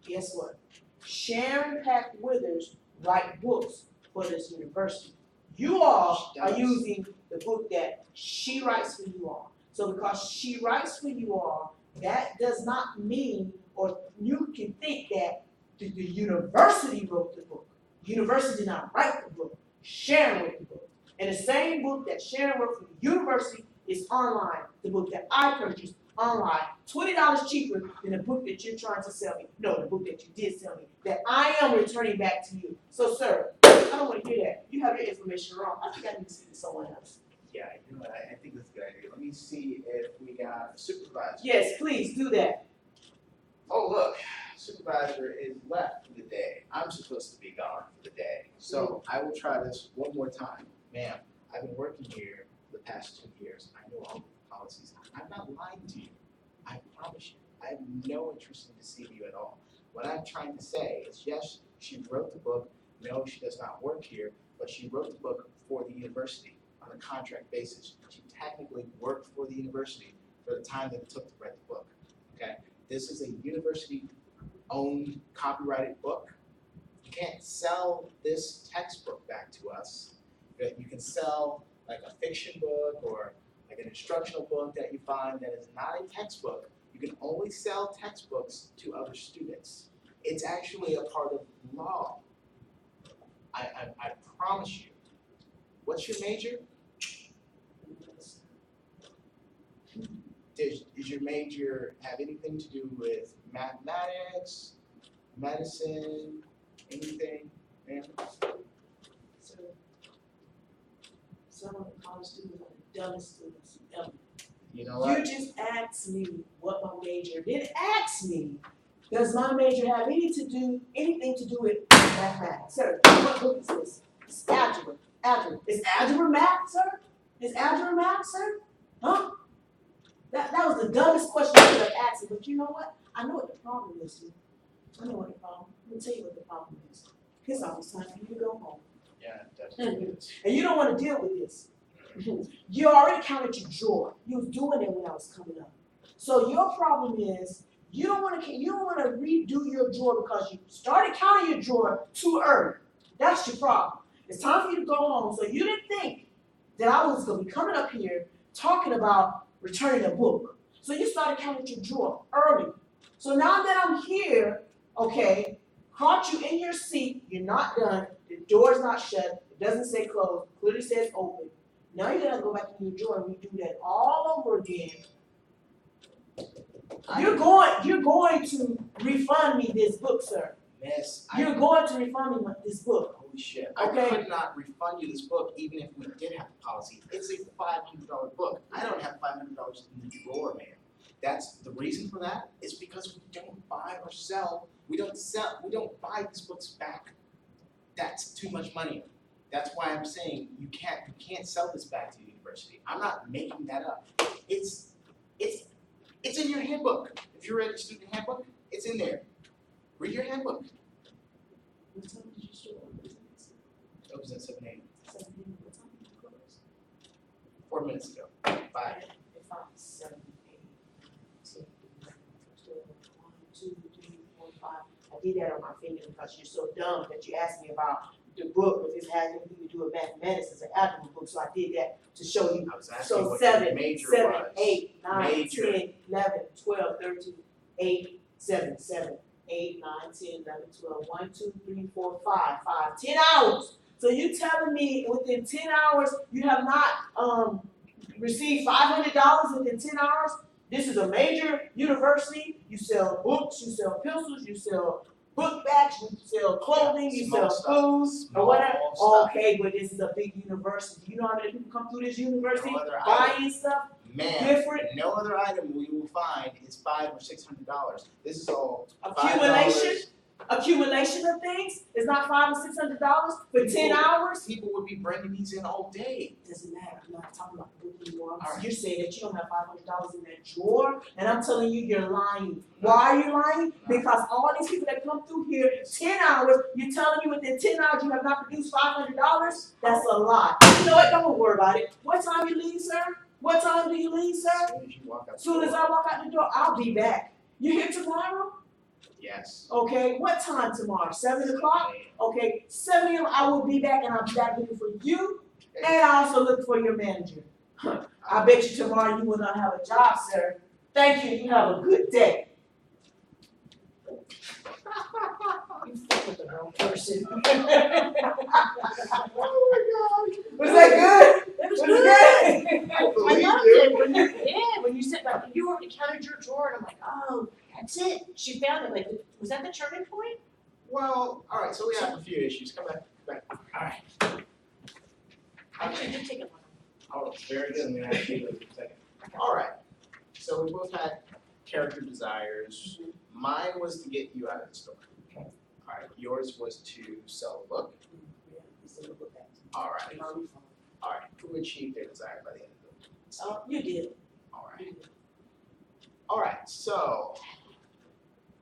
Speaker 3: guess what? Sharon Pack Withers write books for this university. You all are using the book that she writes for you all. So because she writes for you all, that does not mean, or you can think that the university wrote the book. The university did not write the book. Sharon wrote the book. And the same book that Sharon wrote for the university is online. The book that I purchased online, $20 cheaper than the book that you're trying to sell me. No, the book that you did sell me, that I am returning back to you. So, sir, I don't want to hear that. You have your information wrong. I think I need to speak to someone else.
Speaker 5: Yeah, you know what, I think that's a good idea. Let me see if we got a supervisor.
Speaker 3: Yes, please do that.
Speaker 5: Oh, look, supervisor is left for the day. I'm supposed to be gone for the day. So I will try this one more time. Ma'am, I've been working here for the past 2 years. I know all the policies. I'm not lying to you. I promise you. I have no interest in deceiving you at all. What I'm trying to say is, yes, she wrote the book. No, she does not work here, but she wrote the book for the university on a contract basis. She technically worked for the university for the time that it took to write the book, okay? This is a university-owned, copyrighted book. You can't sell this textbook back to us. But you can sell like a fiction book or like an instructional book that you find that is not a textbook. You can only sell textbooks to other students. It's actually a part of law. I promise you. What's your major? Does your major have anything to do with mathematics, medicine, anything? Yeah.
Speaker 3: So, some of the college students are the dumbest students ever.
Speaker 5: You know what?
Speaker 3: You just asked me what my major, then ask me, does my major have anything to do with mathematics? Sir, what book is this? It's algebra. Algebra. Is algebra math, sir? Is algebra math, sir? Huh? That was the dumbest question I could have asked you, but you know what? I know what the problem is, dude. I know what the problem. Let me tell you what the problem is. It's almost time for you to go home.
Speaker 5: Yeah, definitely.
Speaker 3: And you don't want to deal with this. You already counted your drawer. You was doing it when I was coming up. So your problem is you don't want to redo your drawer because you started counting your drawer too early. That's your problem. It's time for you to go home. So you didn't think that I was going to be coming up here talking about returning a book. So you started counting your drawer early. So now that I'm here, okay, caught you in your seat, you're not done, the door's not shut, it doesn't say closed, it clearly says open. Now you gotta go back in your drawer and redo that all over again. You're going to refund me this book, sir.
Speaker 5: Miss,
Speaker 3: You're going to refund me this book.
Speaker 5: holy shit.
Speaker 3: Okay.
Speaker 5: I could not refund you this book even if we did have a policy. It's a $500 book. I don't have $500 in the drawer, man. That's the reason for that is because we don't buy or sell. We don't buy these books back. That's too much money. That's why I'm saying you can't sell this back to the university. I'm not making that up. It's in your handbook. If you read the student handbook, it's in there. Read your handbook.
Speaker 3: What time did you start?
Speaker 5: It was at 7 a.m.
Speaker 3: What time did you close?
Speaker 5: 4 minutes ago. 5.
Speaker 3: At 5, 7, 8, 10, 11, 12, 1, 2, 3, 4, 5. I did that on my finger because you're so dumb that you asked me about the book, if it has anything to do with mathematics, it's an algebra book, so I did that to show you.
Speaker 5: I was asking
Speaker 3: So
Speaker 5: what
Speaker 3: 7,
Speaker 5: your major
Speaker 3: 7,
Speaker 5: was.
Speaker 3: 8, 9,
Speaker 5: Major.
Speaker 3: 10, 11, 12, 13, 8, 7, 7, 8, 9, 10, 11, 12, 1, 2, 3, 4, 5, 10 hours. So you telling me within 10 hours you have not received $500 within 10 hours? This is a major university. You sell books, you sell pencils, you sell book bags, you sell clothing, you
Speaker 4: Small
Speaker 3: sell
Speaker 4: stuff.
Speaker 3: food, or whatever.
Speaker 4: Small stuff.
Speaker 3: Okay, but this is a big university. You know how many people come through this university
Speaker 4: No other
Speaker 3: buying stuff?
Speaker 4: Ma'am,
Speaker 3: Different.
Speaker 4: no other item you will find is $500 or $600. This is all
Speaker 3: Accumulation?
Speaker 4: $5.
Speaker 3: Accumulation of things? It's not $500 or $600 for 10 hours?
Speaker 4: People would be bringing these in all day.
Speaker 3: Doesn't matter, I'm not talking about the book anymore.
Speaker 4: Alright.
Speaker 3: You're saying that you don't have $500 in that drawer, and I'm telling you, you're lying. Why are you lying? Because all these people that come through here, 10 hours, you're telling me within 10 hours you have not produced $500? That's a lot. You know what, don't worry about it. What time you leave, sir? What time do you leave, sir?
Speaker 4: As soon as you walk out.
Speaker 3: As soon as I walk out the door, I'll be back. You here tomorrow?
Speaker 4: Yes.
Speaker 3: Okay, what time tomorrow? 7 o'clock? Okay, 7 a.m. I will be back, and I'll be back looking for you, and I also look for your manager. I bet you tomorrow you will not have a job, sir. Thank you. You have a good day.
Speaker 2: You fuck with the wrong person.
Speaker 3: Oh my God. Was that good?
Speaker 2: It was
Speaker 3: Was
Speaker 2: good.
Speaker 3: it
Speaker 4: I
Speaker 2: I
Speaker 4: believe
Speaker 2: loved
Speaker 4: you.
Speaker 2: it when when you said like you already counted your drawer and I'm like, oh, that's it. She found it. Like, was that the turning point?
Speaker 4: Well, all right. So we have a few issues. Come back. All right.
Speaker 2: Actually, did take it one.
Speaker 4: Oh, very good. I'm gonna ask you those in a second. All right. So we both had character desires. Mine was to get you out of the store.
Speaker 3: Okay.
Speaker 4: All right. Yours was to sell a book. All right. All right. Who achieved their desire by the end of the book?
Speaker 3: Oh, you did.
Speaker 4: All right. All right. So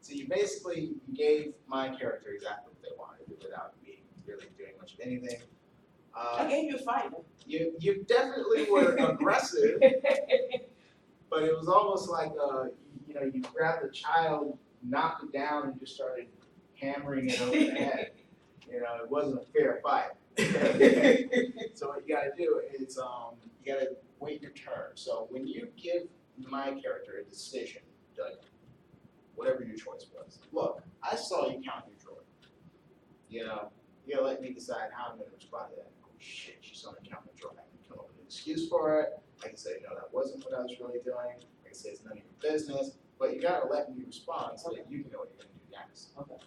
Speaker 4: you basically gave my character exactly what they wanted without me really doing much of anything.
Speaker 3: I gave you a fight.
Speaker 4: You definitely were aggressive, but it was almost like you grabbed the child, knocked it down, and just started hammering it over the head. It wasn't a fair fight. So what you gotta do is you gotta wait your turn. So when you give my character a decision, like whatever your choice was, look, I saw you count your drawer. You gotta let me decide how I'm gonna respond to that. Oh shit, she's gonna count my drawer. I can come up with an excuse for it. I can say, no, that wasn't what I was really doing. I can say it's none of your business. But you gotta let me respond so that you can know what you're gonna do next.
Speaker 3: Okay.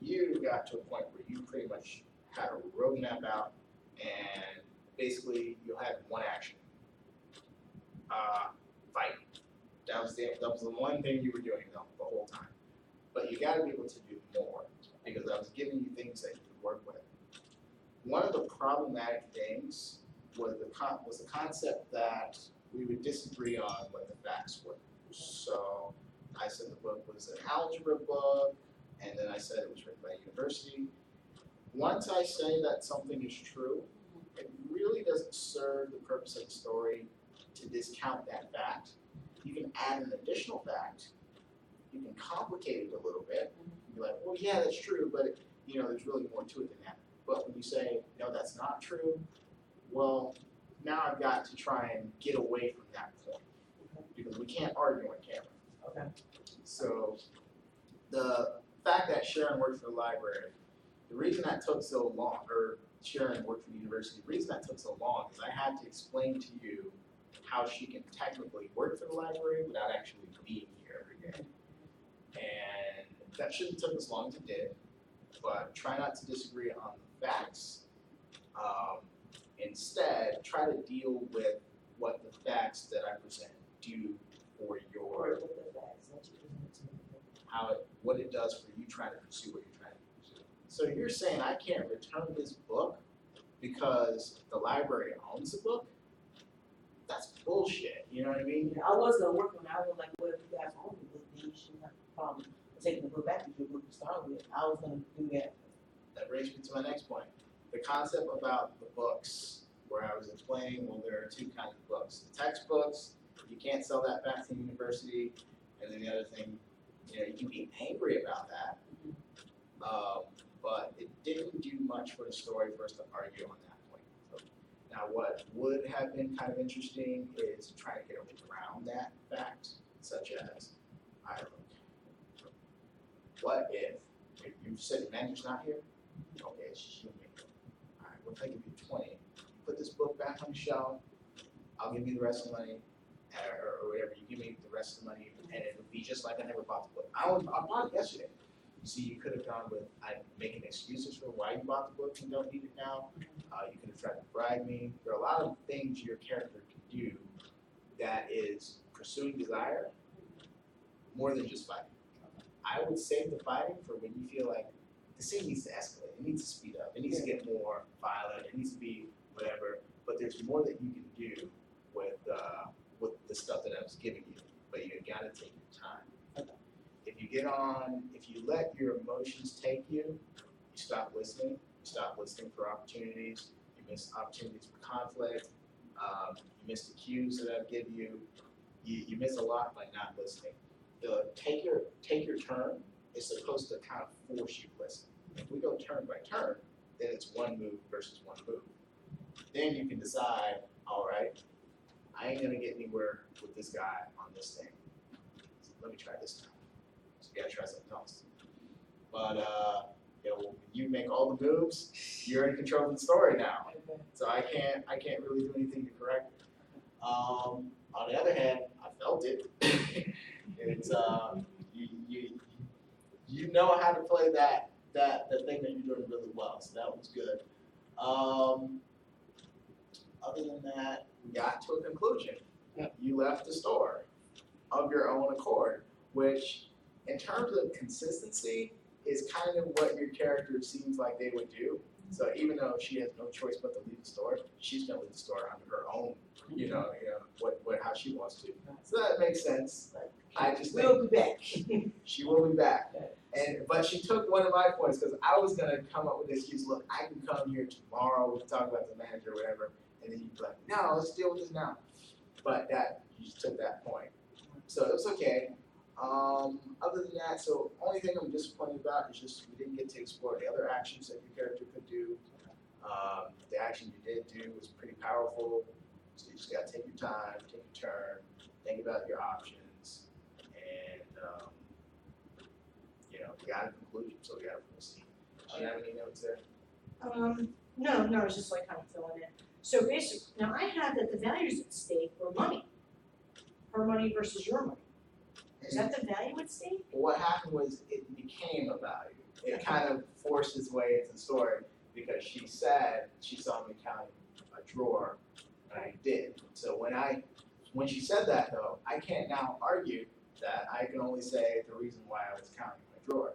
Speaker 4: You got to a point where you pretty much had a roadmap out, and basically you had one action. Fight. That was the one thing you were doing the whole time. But you gotta be able to do more, because I was giving you things that you could work with. One of the problematic things was the concept that we would disagree on what the facts were. So I said the book was an algebra book, and then I said it was written by a university. Once I say that something is true, it really doesn't serve the purpose of the story to discount that fact. You can add an additional fact. You can complicate it a little bit. Be like, well, yeah, that's true, but there's really more to it than that. But when you say, no, that's not true, well, now I've got to try and get away from that point, because we can't argue on camera.
Speaker 3: Okay.
Speaker 4: So the fact that Sharon worked for the library, the reason that took so long, or Sharon worked for the university, the reason that took so long is I had to explain to you how she can technically work for the library without actually being here every day. And that shouldn't have took as long as it did, but try not to disagree on the facts. Instead, try to deal with what the facts that I present do for your, what it does for you trying to pursue what you're trying to pursue. So you're saying I can't return this book because the library owns the book? That's bullshit, you know what I mean?
Speaker 3: I was gonna work on it. I was like, well, if you guys own the book, then you shouldn't have a problem taking the book back to your book to start with. I was gonna do that.
Speaker 4: That brings me to my next point. The concept about the books, where I was explaining, well, there are two kinds of books. The textbooks, you can't sell that back to the university, and then the other thing, you can be angry about that, but it didn't do much for the story for us to argue on that point. So, now, what would have been kind of interesting is trying to get around that fact, such as, I don't know, what if you said the manager's not here? Okay, it's just you and me. All right, what if I give you 20? You put this book back on the shelf, I'll give you the rest of the money, or whatever, you give me the rest of the money, and it'll be just like I never bought the book. I bought it yesterday. see, you could have gone with, I'm making excuses for why you bought the book and don't need it now. You could have tried to bribe me. There are a lot of things your character can do that is pursuing desire more than just fighting. I would save the fighting for when you feel like the scene needs to escalate, it needs to speed up, it needs to get more violent, it needs to be whatever, but there's more that you can do with the stuff that I was giving you, but you gotta take your time. If you let your emotions take you, you stop listening for opportunities, you miss opportunities for conflict, you miss the cues that I've given you, you miss a lot by not listening. Take your turn is supposed to kind of force you to listen. If we go turn by turn, then it's one move versus one move. Then you can decide, all right, I ain't gonna get anywhere with this guy on this thing. So let me try this time. So you gotta try something else. But when you make all the moves, you're in control of the story now. So I can't really do anything to correct it. On the other hand, I felt it. It's you know how to play the thing that you're doing really well, so that was good. Other than that, we got to a conclusion. You left the store of your own accord, which in terms of consistency is kind of what your character seems like they would do. So even though she has no choice but to leave the store, she's gonna leave the store on her own, how she wants to. So that makes sense. I just think
Speaker 3: We'll be back.
Speaker 4: she will be back. But she took one of my points because I was gonna come up with this excuse. Look, I can come here tomorrow. We can talk about the manager or whatever, and then you'd be like, no, let's deal with this now. But you just took that point, so it was okay. Other than that, so only thing I'm disappointed about is just we didn't get to explore the other actions that your character could do. The action you did do was pretty powerful, so you just gotta take your time, take your turn, think about your options, and we got a conclusion, so we gotta proceed. Do you have any notes there?
Speaker 2: No, I was just like kind of filling in. So basically, now I have that the values at stake were money. Her money versus your money. Is that the value at stake?
Speaker 4: But what happened was it became a value. It kind of forced its way into the story because she said she saw me counting a drawer, and I did. So when she said that though, I can't now argue that. I can only say the reason why I was counting my drawer.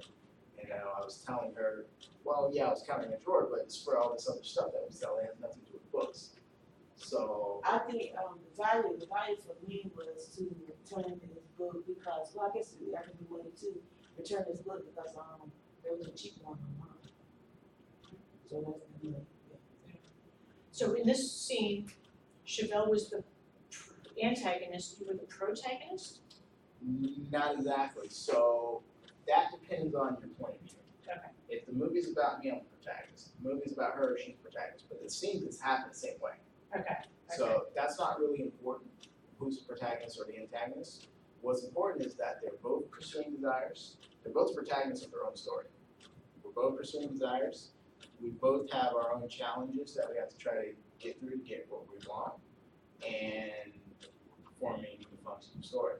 Speaker 4: I was telling her, well, yeah, I was counting a drawer, but it's for all this other stuff that we sell. It has nothing to do with books. So
Speaker 3: I think the value for me was to return his book because, well, I guess I can do money too. Return his book because there was a cheap one online. So that's the deal. Yeah.
Speaker 2: So in this scene, Chevelle was the antagonist, you were the protagonist?
Speaker 4: not exactly. So that depends on your point of view.
Speaker 2: Okay.
Speaker 4: If the movie's about me, I'm the protagonist. If the movie's about her, she's the protagonist. But the scenes happen the same way.
Speaker 2: Okay.
Speaker 4: So that's not really important who's the protagonist or the antagonist. What's important is that they're both pursuing desires. They're both protagonists of their own story. We're both pursuing desires. We both have our own challenges that we have to try to get through to get what we want, and forming the functional story.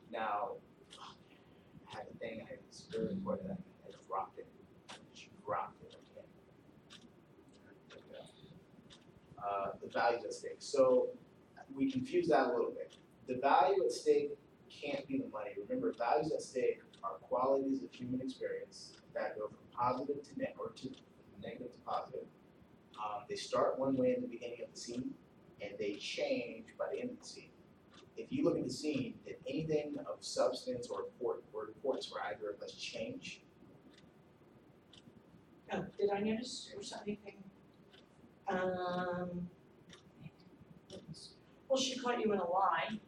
Speaker 4: Now, I had a thing, it's really important, I dropped it. I just dropped it again. The values at stake. So we confuse that a little bit. The value at stake can't be the money. Remember, values at stake are qualities of human experience that go from positive to negative, or to negative to positive. They start one way in the beginning of the scene, and they change by the end of the scene. If you look at the scene, did anything of substance or importance for either of us change?
Speaker 2: Oh, did I notice or something? Well, she caught you in a lie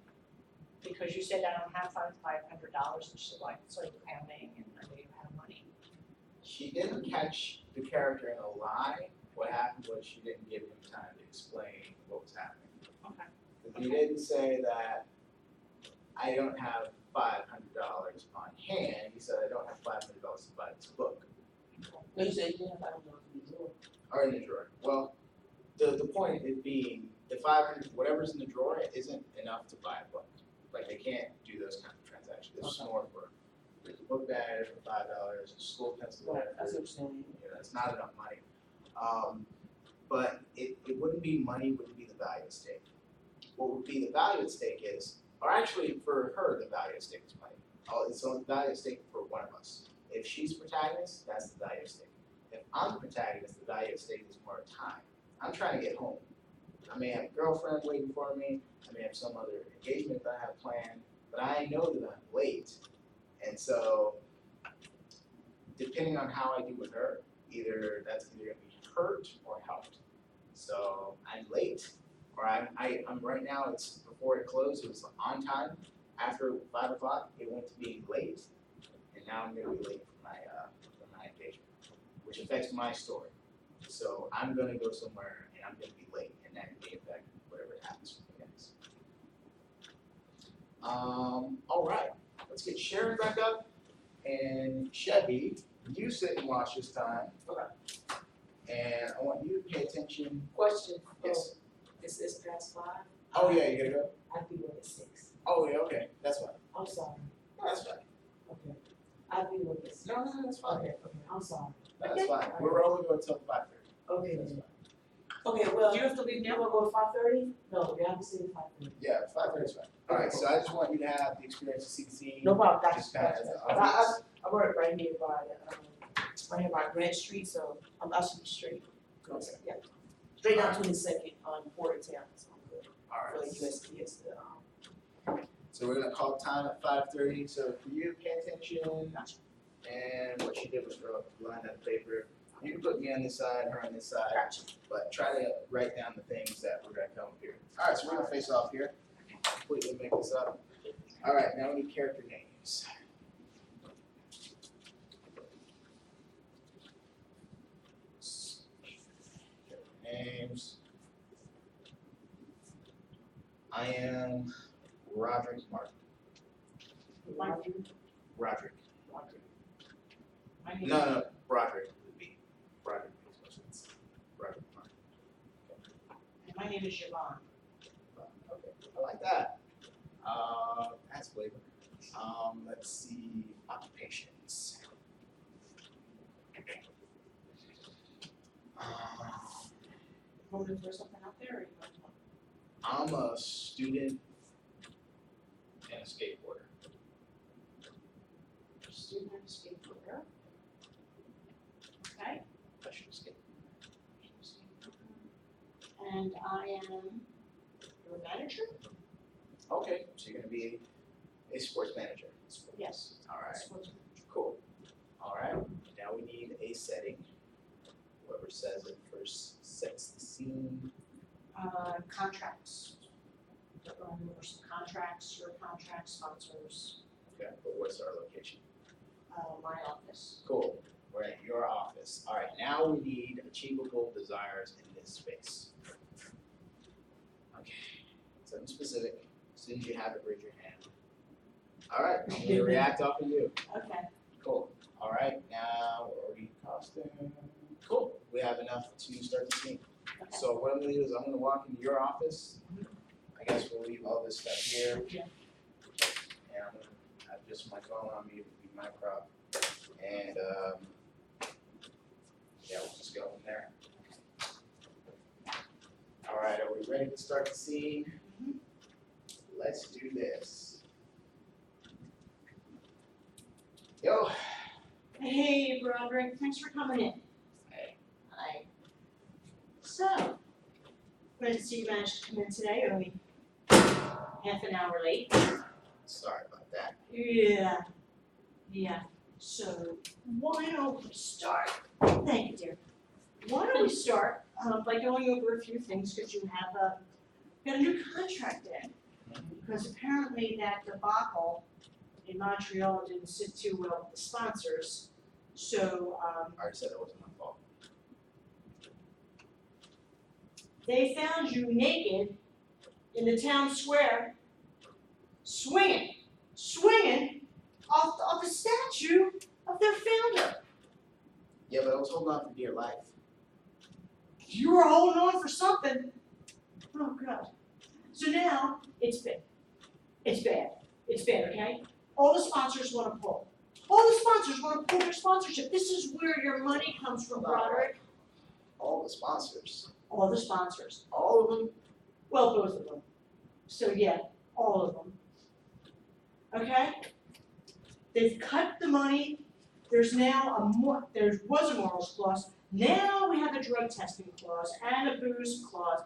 Speaker 2: because you said I don't have $500, and she like started counting, and I know you have money.
Speaker 4: She didn't catch the character in a lie. What happened was she didn't give him time to explain what was happening.
Speaker 2: Okay.
Speaker 4: He didn't say that I don't have $500 on hand. He said I don't have $500 to buy this book.
Speaker 3: No, you said you didn't have $500 in the drawer.
Speaker 4: Or in the drawer. Well, the point is being the 500, whatever's in the drawer isn't enough to buy a book. Like they can't do those kinds of transactions. It's more for there's a book bag for $5, a school pencil
Speaker 3: Right,
Speaker 4: bag
Speaker 3: that's
Speaker 4: for,
Speaker 3: what I'm saying.
Speaker 4: it's not enough money. But it wouldn't be money, it wouldn't be the value at stake. What would be the value at stake is, or actually for her, the value at stake is money. So the value at stake for one of us. If she's protagonist, that's the value at stake. If I'm the protagonist, the value at stake is more time. I'm trying to get home. I may have a girlfriend waiting for me, I may have some other engagement that I have planned, but I know that I'm late. And so, depending on how I do with her, that's either gonna be hurt or helped. So I'm late, or I'm right now, it's before it closed, it was on time. After 5 o'clock, it went to being late, and now I'm gonna be late for my engagement, which affects my story. So I'm gonna go somewhere and I'm gonna be late, and that may affect whatever happens for me guys. All right, let's get Sharon back up, and Chevy, you sit and watch this time.
Speaker 3: Okay.
Speaker 4: And I want you to pay attention.
Speaker 3: Question,
Speaker 4: Yes.
Speaker 3: is this past 5?
Speaker 4: Oh yeah, you gotta go.
Speaker 3: I'd be with at 6.
Speaker 4: Oh yeah, okay, that's fine.
Speaker 3: I'm sorry.
Speaker 4: No, that's fine.
Speaker 3: Okay. I'd be with at 6.
Speaker 4: No, that's fine.
Speaker 3: Okay, I'm sorry.
Speaker 4: No, that's fine. We're only going till 5:30.
Speaker 3: Okay,
Speaker 4: That's
Speaker 3: then.
Speaker 4: fine.
Speaker 3: Okay, well,
Speaker 2: Do you have to leave
Speaker 3: you
Speaker 2: now?
Speaker 3: wanna go to 5:30? No, you have to stay at 5:30.
Speaker 4: Yeah, 5:30 is fine. All right, so I just want you to have the experience of CDC.
Speaker 3: No problem,
Speaker 4: Just kinda as an
Speaker 3: I
Speaker 4: audience.
Speaker 3: work right here by Grant Street, so I should be straight.
Speaker 4: Okay.
Speaker 3: Yeah. Straight down 22nd on Portertown, so I'm good.
Speaker 4: All
Speaker 3: For
Speaker 4: right.
Speaker 3: USPS,
Speaker 4: So we're gonna call time at 5:30. So for you, pay attention. And what she did was draw a line on the paper. You can put me on this side, her on this side. But try to write down the things that we're gonna come up here. All right, so we're gonna face off here. Completely make this up. All right, now we need character names. Names. I am Roderick Martin.
Speaker 3: Roderick.
Speaker 4: Roderick.
Speaker 2: My name-
Speaker 4: No, Broderick would be. Broderick makes more sense. Broderick Martin.
Speaker 2: And my name is Siobhan.
Speaker 4: Okay, I like that. That's flavor. Let's see, occupations.
Speaker 2: Want me to throw something out there or you want to?
Speaker 4: I'm a student and a skateboarder.
Speaker 2: Student and skateboarder. Okay,
Speaker 4: I should skate.
Speaker 2: and I am your manager?
Speaker 4: Okay, so you're gonna be a sports manager.
Speaker 2: Yes.
Speaker 4: All right,
Speaker 2: Sports manager.
Speaker 4: cool. All right, now we need a setting. Whoever says it first sets the scene.
Speaker 2: Contracts. We're going over some contracts, your contracts, sponsors,
Speaker 4: Okay, but what's our location?
Speaker 2: my office.
Speaker 4: Cool, we're at your office. All right, now we need achievable desires in this space. Okay, something specific. As soon as you have it, raise your hand. All right, I'm gonna react off of you.
Speaker 2: Okay.
Speaker 4: Cool. All right, now we're already costume. Cool, we have enough to start the scene.
Speaker 2: Okay.
Speaker 4: So what I'm gonna do is I'm gonna walk into your office. I guess we'll leave all this stuff here.
Speaker 2: Yeah.
Speaker 4: And I'm gonna have just my phone on me, would be my prop. And yeah, we'll just go from there. All right, are we ready to start the scene?
Speaker 2: Mhm.
Speaker 4: Let's do this. Yo.
Speaker 2: Hey, Broderick, thanks for coming in.
Speaker 4: Hey.
Speaker 2: Hi. So, glad to see you managed to come in today, only half an hour late.
Speaker 4: Sorry about that.
Speaker 2: Yeah. So, why don't we start? Thank you, dear. Why don't we start by going over a few things, because you have got a new contract in. Because apparently that debacle in Montreal didn't sit too well with the sponsors. So,
Speaker 4: I already said it wasn't my fault.
Speaker 2: they found you naked in the town square, swinging off the statue of their founder.
Speaker 4: Yeah, but I was holding on for dear life.
Speaker 2: You were holding on for something. Oh, God. So now, it's bad. It's bad, okay? All the sponsors want to pull. All the sponsors wanna pull their sponsorship, this is where your money comes from, Broderick.
Speaker 1: All the sponsors,
Speaker 2: All the sponsors,
Speaker 1: all of them,
Speaker 2: well, both of them. So yeah, all of them. Okay? They've cut the money, there's now there was a morals clause, now we have a drug testing clause and a booze clause.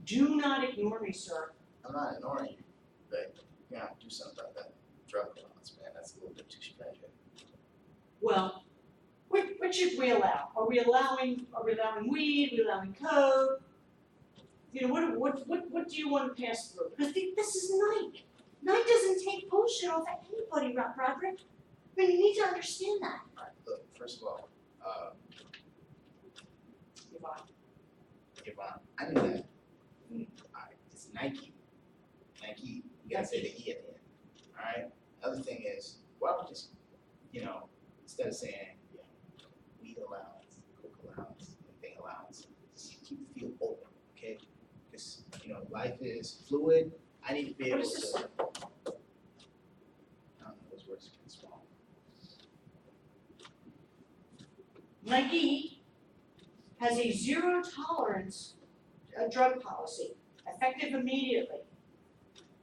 Speaker 2: Do not ignore me, sir.
Speaker 1: I'm not ignoring you, but you have to do something about that drug clause, man, that's a little bit too stringent.
Speaker 2: Well, what should we allow? Are we allowing weed, are we allowing coke? You know, what do you want to pass through? Because this is Nike. Nike doesn't take bullshit off of anybody, Broderick. I mean, you need to understand that.
Speaker 1: Alright, look, first of all, Yvonne, I knew that. Alright, it's Nike. Nike, you gotta say the E at the end, alright? Other thing is, why don't we just, instead of saying, weed allowance, coke allowance, anything allowance, just keep the field open, okay? Because, life is fluid, I need to be able
Speaker 2: What is
Speaker 1: to.
Speaker 2: this?
Speaker 1: I don't know, those words are getting small.
Speaker 2: Nike has a zero tolerance drug policy, effective immediately.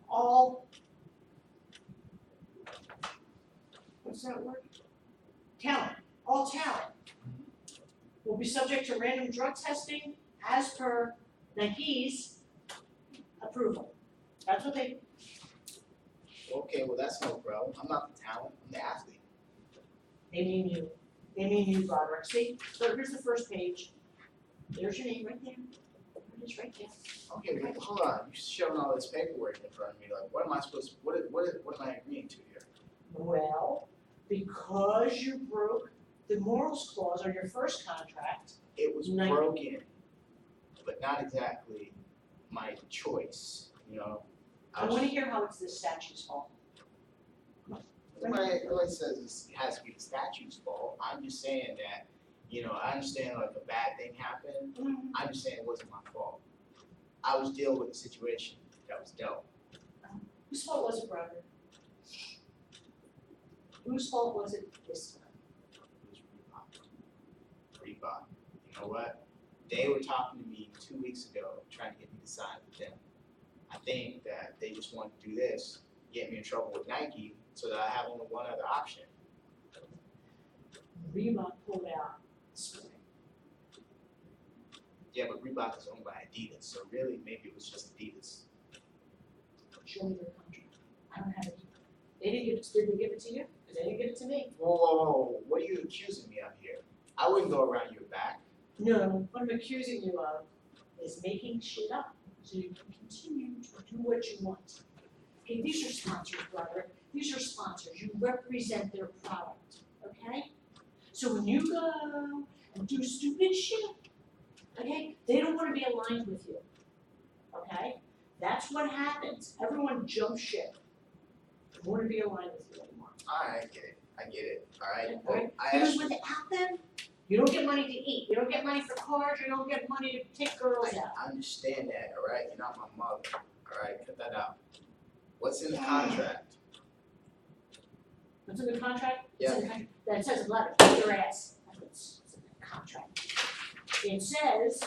Speaker 2: All, what's that word? All talent will be subject to random drug testing as per Nike's approval. That's what they,
Speaker 1: Okay, well, that's no problem, I'm not the talent, I'm the athlete.
Speaker 2: they mean you, Broderick. See, so here's the first page. There's your name right there. There it is right there.
Speaker 1: Okay, well, hold on, you're shoving all this paperwork in front of me, like, what am I supposed to, what am I agreeing to here?
Speaker 2: Well, because you broke the morals clause on your first contract,
Speaker 1: It was
Speaker 2: Nike.
Speaker 1: broken, but not exactly my choice,
Speaker 2: I wanna hear how it's the statute's fault.
Speaker 1: Nobody says it has to be the statute's fault, I'm just saying that, I understand like a bad thing happened, I'm just saying it wasn't my fault. I was dealing with a situation that was dealt.
Speaker 2: Whose fault was it, Broderick? Whose fault was it this time?
Speaker 1: It was Reebok. You know what? They were talking to me 2 weeks ago, trying to get me to sign with them. I think that they just wanted to do this, get me in trouble with Nike, so that I have only one other option.
Speaker 2: Reebok pulled out this morning.
Speaker 1: Yeah, but Reebok is owned by Adidas, so really maybe it was just Adidas.
Speaker 2: Show me their contract. I don't have it. They didn't give it, did they give it to you? Because they didn't give it to me.
Speaker 1: Whoa, what are you accusing me of here? I wouldn't go around your back.
Speaker 2: No, what I'm accusing you of is making shit up so you can continue to do what you want. Okay, these are sponsors, Broderick. These are sponsors. You represent their product, okay? So when you go and do stupid shit, okay, they don't want to be aligned with you, okay? That's what happens. Everyone jumps ship. They don't want to be aligned with you anymore.
Speaker 1: Alright, I get it, alright?
Speaker 2: Alright, because without them, you don't get money to eat, you don't get money for cars, you don't get money to take girls out.
Speaker 1: I understand that, alright? You're not my mother, alright? Cut that out. What's in the contract?
Speaker 2: What's in the contract?
Speaker 1: Yeah.
Speaker 2: It's in the contract. That says 11, your ass. That's what's in the contract. It says,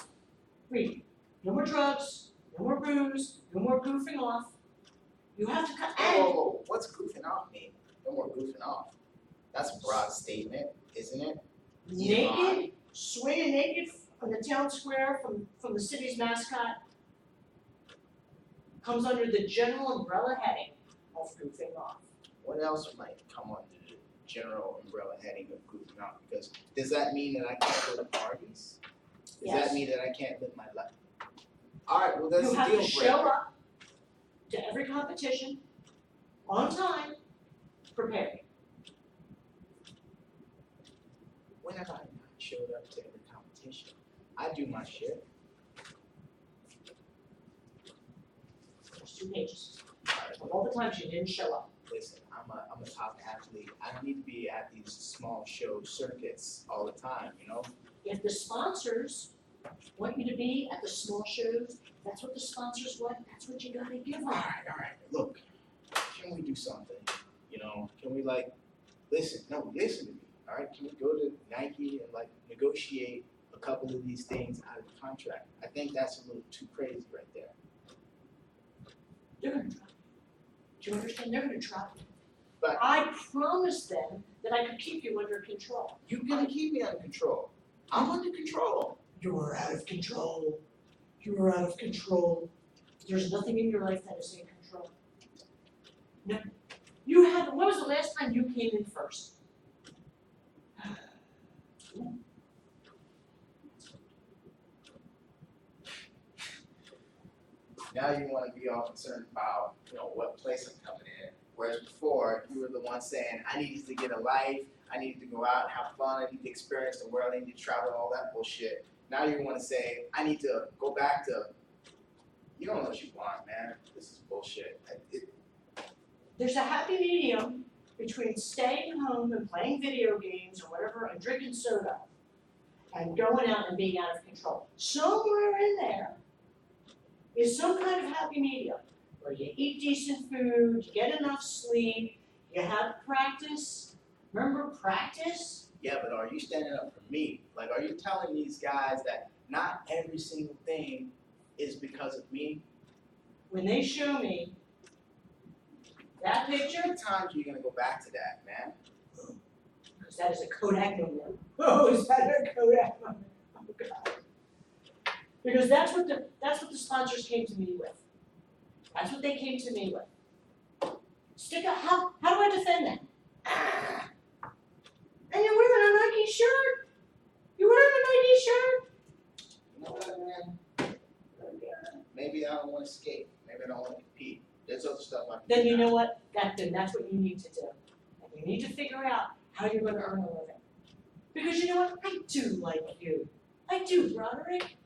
Speaker 2: read, no more drugs, no more booze, no more goofing off. You have to cut,
Speaker 1: Whoa, what's goofing off mean? No more goofing off. That's a broad statement, isn't it?
Speaker 2: naked, swinging naked on the town square from the city's mascot comes under the general umbrella heading of goofing off.
Speaker 1: What else might come under the general umbrella heading of goofing off? Because does that mean that I can't go to parties? Does
Speaker 2: Yes.
Speaker 1: that mean that I can't live my life? Alright, well, that's
Speaker 2: You
Speaker 1: a
Speaker 2: have
Speaker 1: deal
Speaker 2: to show
Speaker 1: breaker.
Speaker 2: up to every competition on time, prepared.
Speaker 1: When have I not showed up to every competition? I do my shit.
Speaker 2: There's 2 pages.
Speaker 1: Alright,
Speaker 2: Of all the times you didn't show up.
Speaker 1: listen, I'm a top athlete. I don't need to be at these small show circuits all the time,
Speaker 2: If the sponsors want you to be at the small shows, that's what the sponsors want, that's what you gotta give them.
Speaker 1: Alright, look, can we do something? Can we
Speaker 5: listen to me, all right? Can we go to Nike and like negotiate a couple of these things out of the contract? I think that's a little too crazy right there.
Speaker 2: They're gonna try. Do you understand? They're gonna try.
Speaker 5: But-
Speaker 2: I promised them that I could keep you under control.
Speaker 5: You're gonna keep me under control. I'm under control.
Speaker 2: You are out of control. You are out of control. There's nothing in your life that is in control. No. You have, when was the last time you came in first?
Speaker 5: Now you wanna be all concerned about, what place I'm coming in. Whereas before, you were the one saying, I needed to get a life, I needed to go out and have fun, I need to experience the world, I need to travel, all that bullshit. Now you wanna say, I need to go back to, you don't know what you want, man. This is bullshit.
Speaker 2: There's a happy medium between staying home and playing video games or whatever and drinking soda and going out and being out of control. Somewhere in there is some kind of happy medium where you eat decent food, you get enough sleep, you have practice. Remember practice?
Speaker 5: Yeah, but are you standing up for me? Like, are you telling these guys that not every single thing is because of me?
Speaker 2: When they show me that
Speaker 5: How
Speaker 2: picture,
Speaker 5: many times are you gonna go back to that, man?
Speaker 2: because that is a Kodak moment. Oh, is that a Kodak moment? Oh, God. Because that's what the sponsors came to me with. That's what they came to me with. Stick up, how do I defend that? Ah. And you're wearing a Nike shirt? You're wearing a Nike shirt?
Speaker 5: You know what, man? Maybe I don't wanna skate, maybe I don't wanna compete. There's other stuff I can do.
Speaker 2: Then you
Speaker 5: now.
Speaker 2: know what? Then that's what you need to do. And you need to figure out how you're gonna earn a living. Because you know what? I do like you. I do, Roderick.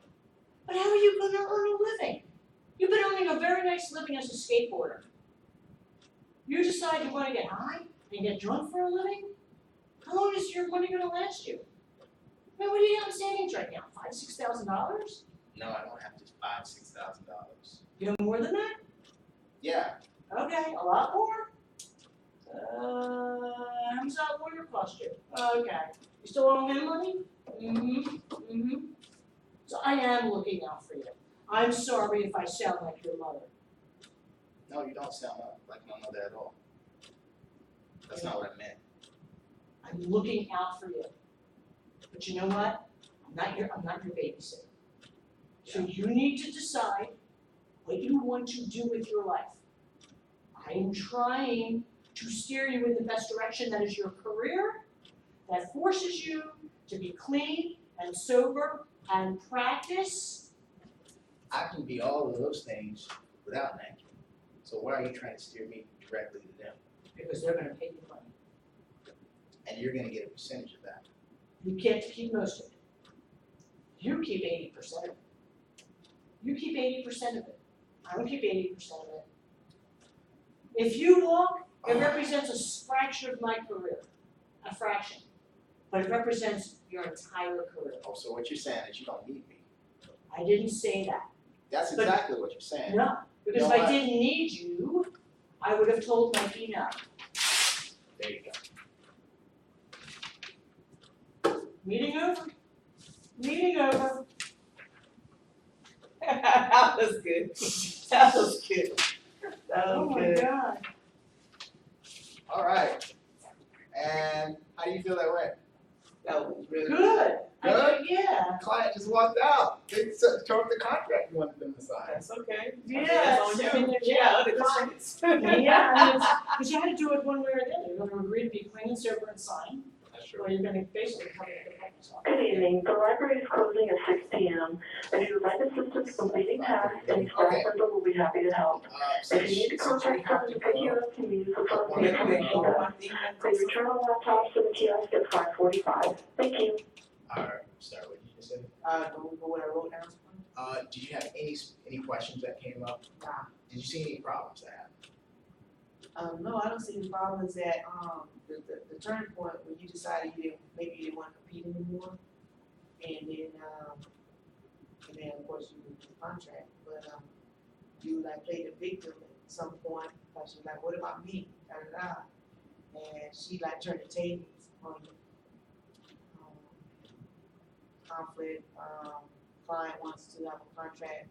Speaker 2: But how are you gonna earn a living? You've been earning a very nice living as a skateboarder. You decide you wanna get high and get drunk for a living? How long is your money gonna last you? I mean, what do you got in savings right now? $5,000-$6,000?
Speaker 5: No, I don't have just $5,000-$6,000.
Speaker 2: You know more than that?
Speaker 5: Yeah,
Speaker 2: Okay, a lot more? How much that lawyer cost you? Okay, you still owe him money? So I am looking out for you. I'm sorry if I sound like your mother.
Speaker 5: no, you don't sound like my mother at all. That's not what I meant.
Speaker 2: I'm looking out for you. But you know what? I'm not your babysitter. So you need to decide what you want to do with your life. I am trying to steer you in the best direction that is your career, that forces you to be clean and sober and practice.
Speaker 5: I can be all of those things without Nike. So why are you trying to steer me directly to them?
Speaker 2: Because they're gonna pay you money.
Speaker 5: And you're gonna get a percentage of that.
Speaker 2: You can't keep most of it. You keep 80% of it. You keep 80% of it. I don't keep 80% of it. If you walk, it represents a fraction of my career, a fraction. But it represents your entire career.
Speaker 5: Oh, so what you're saying is you don't need me.
Speaker 2: I didn't say that.
Speaker 5: That's
Speaker 2: But-
Speaker 5: exactly what you're saying.
Speaker 2: No, because
Speaker 5: You
Speaker 2: if
Speaker 5: know
Speaker 2: I
Speaker 5: what?
Speaker 2: didn't need you, I would have told Nike no.
Speaker 5: There you go.
Speaker 2: Meeting over. Meeting over.
Speaker 3: That was good. That was good. That
Speaker 2: Oh
Speaker 3: was
Speaker 2: my
Speaker 3: good.
Speaker 2: God.
Speaker 5: All right. And how do you feel that way?
Speaker 3: That was really
Speaker 2: Good.
Speaker 5: Good?
Speaker 2: Yeah.
Speaker 5: Client just walked out. They tore up the contract you wanted them to sign.
Speaker 3: That's okay.
Speaker 2: Yeah,
Speaker 3: That's on you. Yeah, the clients.
Speaker 2: Yeah, because you had to do it one way or the other. You're gonna agree to be clean and sober and sign,
Speaker 5: That's
Speaker 2: or you're gonna basically come in the public's office.
Speaker 6: Good evening. The library is closing at 6 p.m. If you would like assistance completing tasks, any staff
Speaker 5: Okay.
Speaker 6: member will be happy to help. If you need to contact someone to pick you up, can use the phone
Speaker 3: Wait,
Speaker 6: number.
Speaker 3: wait, hold on.
Speaker 6: Please return all laptops to the kiosk at 5:45. Thank you.
Speaker 5: All right, sorry, what did you just say?
Speaker 3: Go what I wrote down.
Speaker 5: Did you have any questions that came up?
Speaker 3: Nah.
Speaker 5: Did you see any problems that happened?
Speaker 3: No, I don't see any problems at, the turning point when you decided maybe you didn't wanna compete anymore. And then of course you moved to the contract, but, you like played the victim at some point, cause you're like, what about me? Da, da, da. and she like turned the tables on you. Conflict, client wants to have a contract,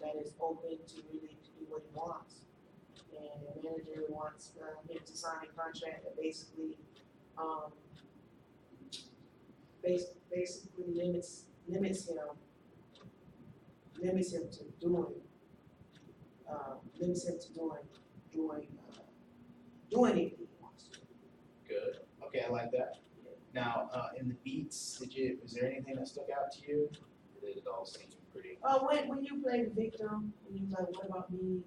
Speaker 3: that is open to really to do what he wants. And the manager wants, him to sign a contract that basically, basically limits him to doing, doing anything he wants to.
Speaker 5: Good, okay, I like that. Now, in the beats, was there anything that stuck out to you? Or did it all seem pretty?
Speaker 3: When you play the victim, when you like, what about me?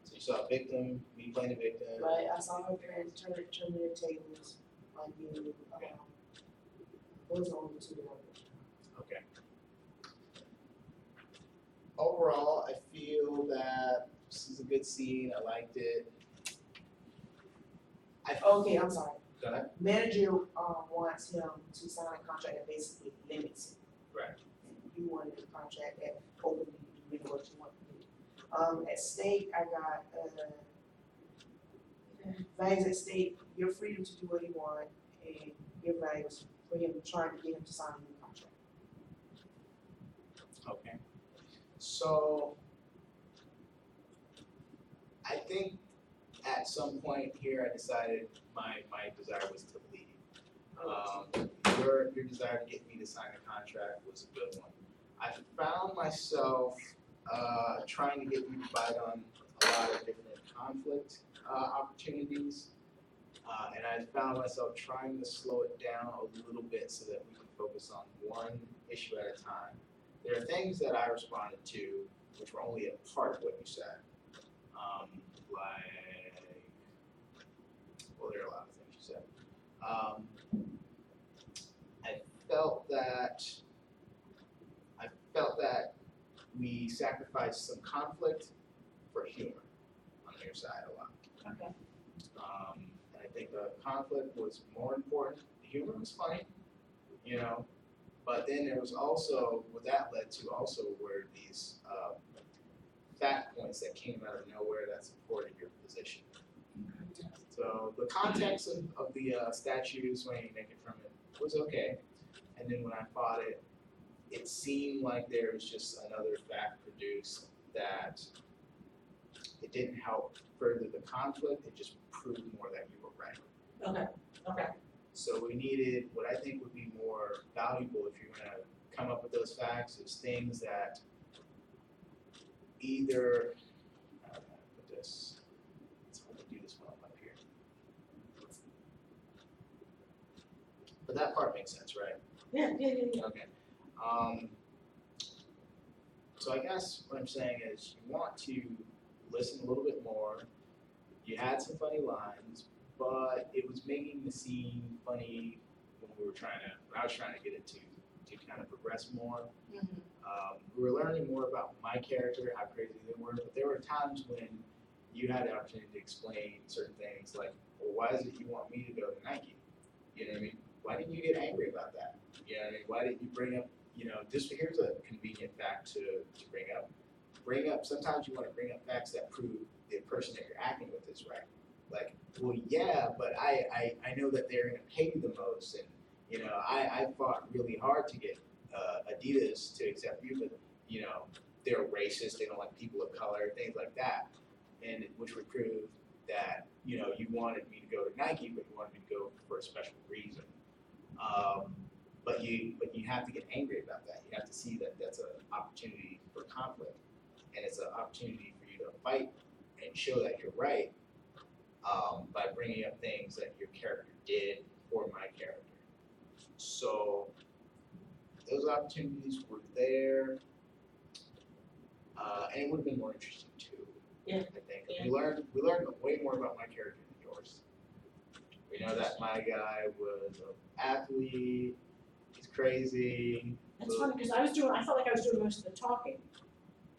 Speaker 5: So you saw a victim, me playing a victim.
Speaker 3: Right, I saw her parents turn their tables on you. Those are only two that I
Speaker 5: Okay. Overall, I feel that this is a good scene, I liked it.
Speaker 3: Okay, I'm sorry.
Speaker 5: Go ahead.
Speaker 3: Manager, wants him to sign a contract that basically limits him.
Speaker 5: Right.
Speaker 3: And you wanted a contract that openly you do what you want to do. At stake, I got, values at stake, your freedom to do what you want, and your values for him, trying to get him to sign a new contract.
Speaker 5: Okay. So, I think at some point here, I decided my desire was to leave. Your desire to get me to sign a contract was a good one. I found myself trying to get you to bite on a lot of different conflict opportunities, and I found myself trying to slow it down a little bit so that we can focus on one issue at a time. There are things that I responded to which were only a part of what you said, well, there are a lot of things you said. I felt that we sacrificed some conflict for humor on your side a lot.
Speaker 2: Okay.
Speaker 5: And I think the conflict was more important. The humor was funny, you know, but then there was also, what that led to also were these fact points that came out of nowhere that supported your position. So the context of the statues, when you make it from it, was okay. And then when I fought it, it seemed like there was just another fact produced that it didn't help further the conflict, it just proved more that you were right.
Speaker 2: Okay.
Speaker 5: So we needed, what I think would be more valuable if you're gonna come up with those facts, is things that either, how do I put this? It's hard to do this while I'm up here. But that part makes sense, right?
Speaker 2: Yeah.
Speaker 5: Okay. So I guess what I'm saying is you want to listen a little bit more. You had some funny lines, but it was making the scene funny when I was trying to get it to kind of progress more. We were learning more about my character, how crazy they were, but there were times when you had the opportunity to explain certain things like, well, why is it you want me to go to Nike? You know what I mean? Why didn't you get angry about that? You know what I mean? Why didn't you bring up, just here's a convenient fact to bring up. Sometimes you want to bring up facts that prove the person that you're acting with is right. Like, well, yeah, but I know that they're going to pay you the most, and, I fought really hard to get Adidas to accept you, but, they're racist, they don't like people of color, things like that, and which would prove that, you wanted me to go to Nike, but you wanted me to go for a special reason. But you have to get angry about that. You have to see that that's an opportunity for conflict, and it's an opportunity for you to fight and show that you're right by bringing up things that your character did for my character. So those opportunities were there, and it would have been more interesting too.
Speaker 2: Yeah.
Speaker 5: I think we learned way more about my character than yours. We know that my guy was an athlete. He's crazy.
Speaker 2: That's funny, because I felt like I was doing most of the talking,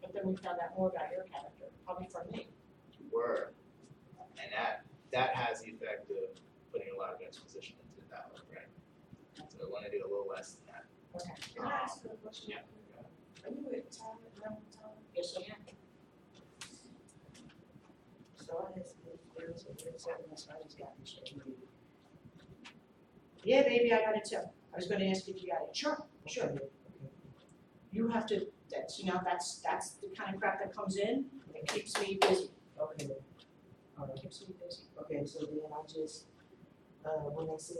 Speaker 2: but then we found out more about your character, probably from me.
Speaker 5: You were, and that has the effect of putting a lot of exposition into the dialogue, right? So I want to do a little less than that.
Speaker 2: Okay.
Speaker 3: Can I ask you a question?
Speaker 5: Yeah.
Speaker 3: Are you with Tyler,
Speaker 2: Yes, I am.
Speaker 3: So I had some good friends with him. a second, that's why I just got this shit.
Speaker 2: Yeah, baby, I got it too. I was gonna ask if you got it. Sure, sure.
Speaker 3: Okay.
Speaker 2: You have to, that's, that's the kind of crap that comes in, that keeps me busy.
Speaker 3: Okay. All right.
Speaker 2: Keeps me busy.
Speaker 3: Okay, so then I just, when they say,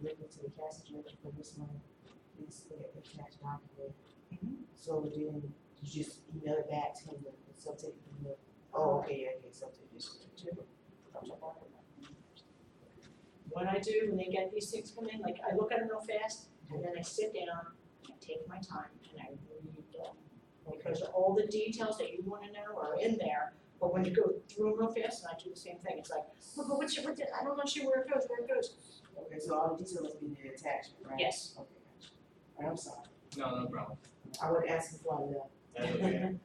Speaker 3: looking to the cash register for this month, please select the cash document.
Speaker 2: Mhm.
Speaker 3: So then you just email it back to him, the subject email. Oh, okay, yeah, okay, subject just.
Speaker 2: What I do when they get these things come in, like I look at them real fast and then I sit down, I take my time and I read them. Because all the details that you wanna know are in there, but when you go through them real fast, and I do the same thing, it's like, well, but what's your, I don't know where it goes.
Speaker 3: Okay, so all the details must be in the attachment, right?
Speaker 2: Yes.
Speaker 3: Okay, gotcha. All right, I'm sorry.
Speaker 4: No problem.
Speaker 3: I would ask before I left.
Speaker 4: That's okay.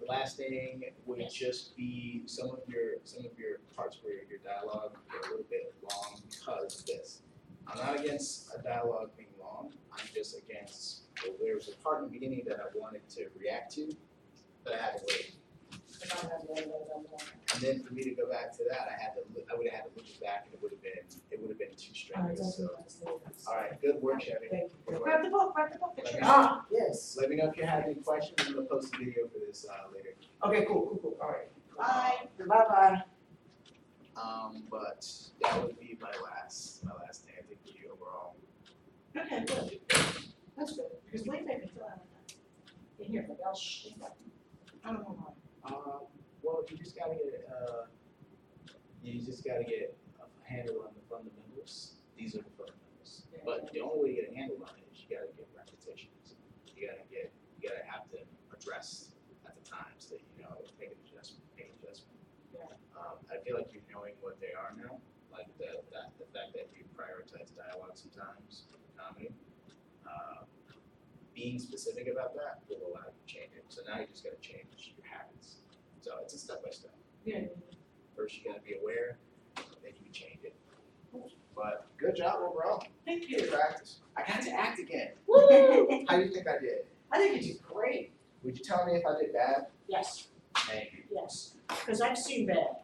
Speaker 4: The last thing would just be some of your parts where your dialogue are a little bit long because of this. I'm not against a dialogue being long, I'm just against, there was a part in the beginning that I wanted to react to, but I had to wait. And then for me to go back to that, I would have had to look it back and it would have been too strenuous, so. Alright, good work, Chevy.
Speaker 3: Thank you.
Speaker 2: Grab the book, it's yours.
Speaker 3: Ah, yes.
Speaker 4: Let me know if you have any questions, I'm gonna post a video for this, later.
Speaker 3: Okay, cool, all right.
Speaker 2: Bye.
Speaker 3: Bye-bye.
Speaker 4: But that would be my last thing, I think you overall.
Speaker 2: Okay, good. That's good, because my favorite thing in here, like I'll I don't know why.
Speaker 4: Well, you just gotta get a handle on the fundamentals. These are the fundamentals. But the only way to get a handle on it is you gotta get repetitions. You gotta have them addressed at the times that you know, make an adjustment.
Speaker 2: Yeah.
Speaker 4: I feel like you're knowing what they are now, like the fact that you prioritize dialogue sometimes, comedy. Being specific about that will allow you to change it. So now you just gotta change your habits. So it's a step by step.
Speaker 2: Yeah.
Speaker 4: First you gotta be aware, then you can change it. But good job overall.
Speaker 2: Thank
Speaker 4: Good
Speaker 2: you.
Speaker 4: practice. I got to act again.
Speaker 2: Woo!
Speaker 4: How do you think I did?
Speaker 2: I think you did great.
Speaker 4: Would you tell me if I did bad?
Speaker 2: Yes,
Speaker 4: Thank you.
Speaker 2: yes, because I've seen bad.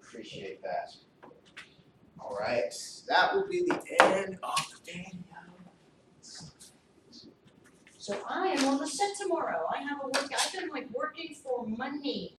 Speaker 4: Appreciate that. All right, that will be the end of the video.
Speaker 2: So I am on the set tomorrow. I have a work, I've been like working for money.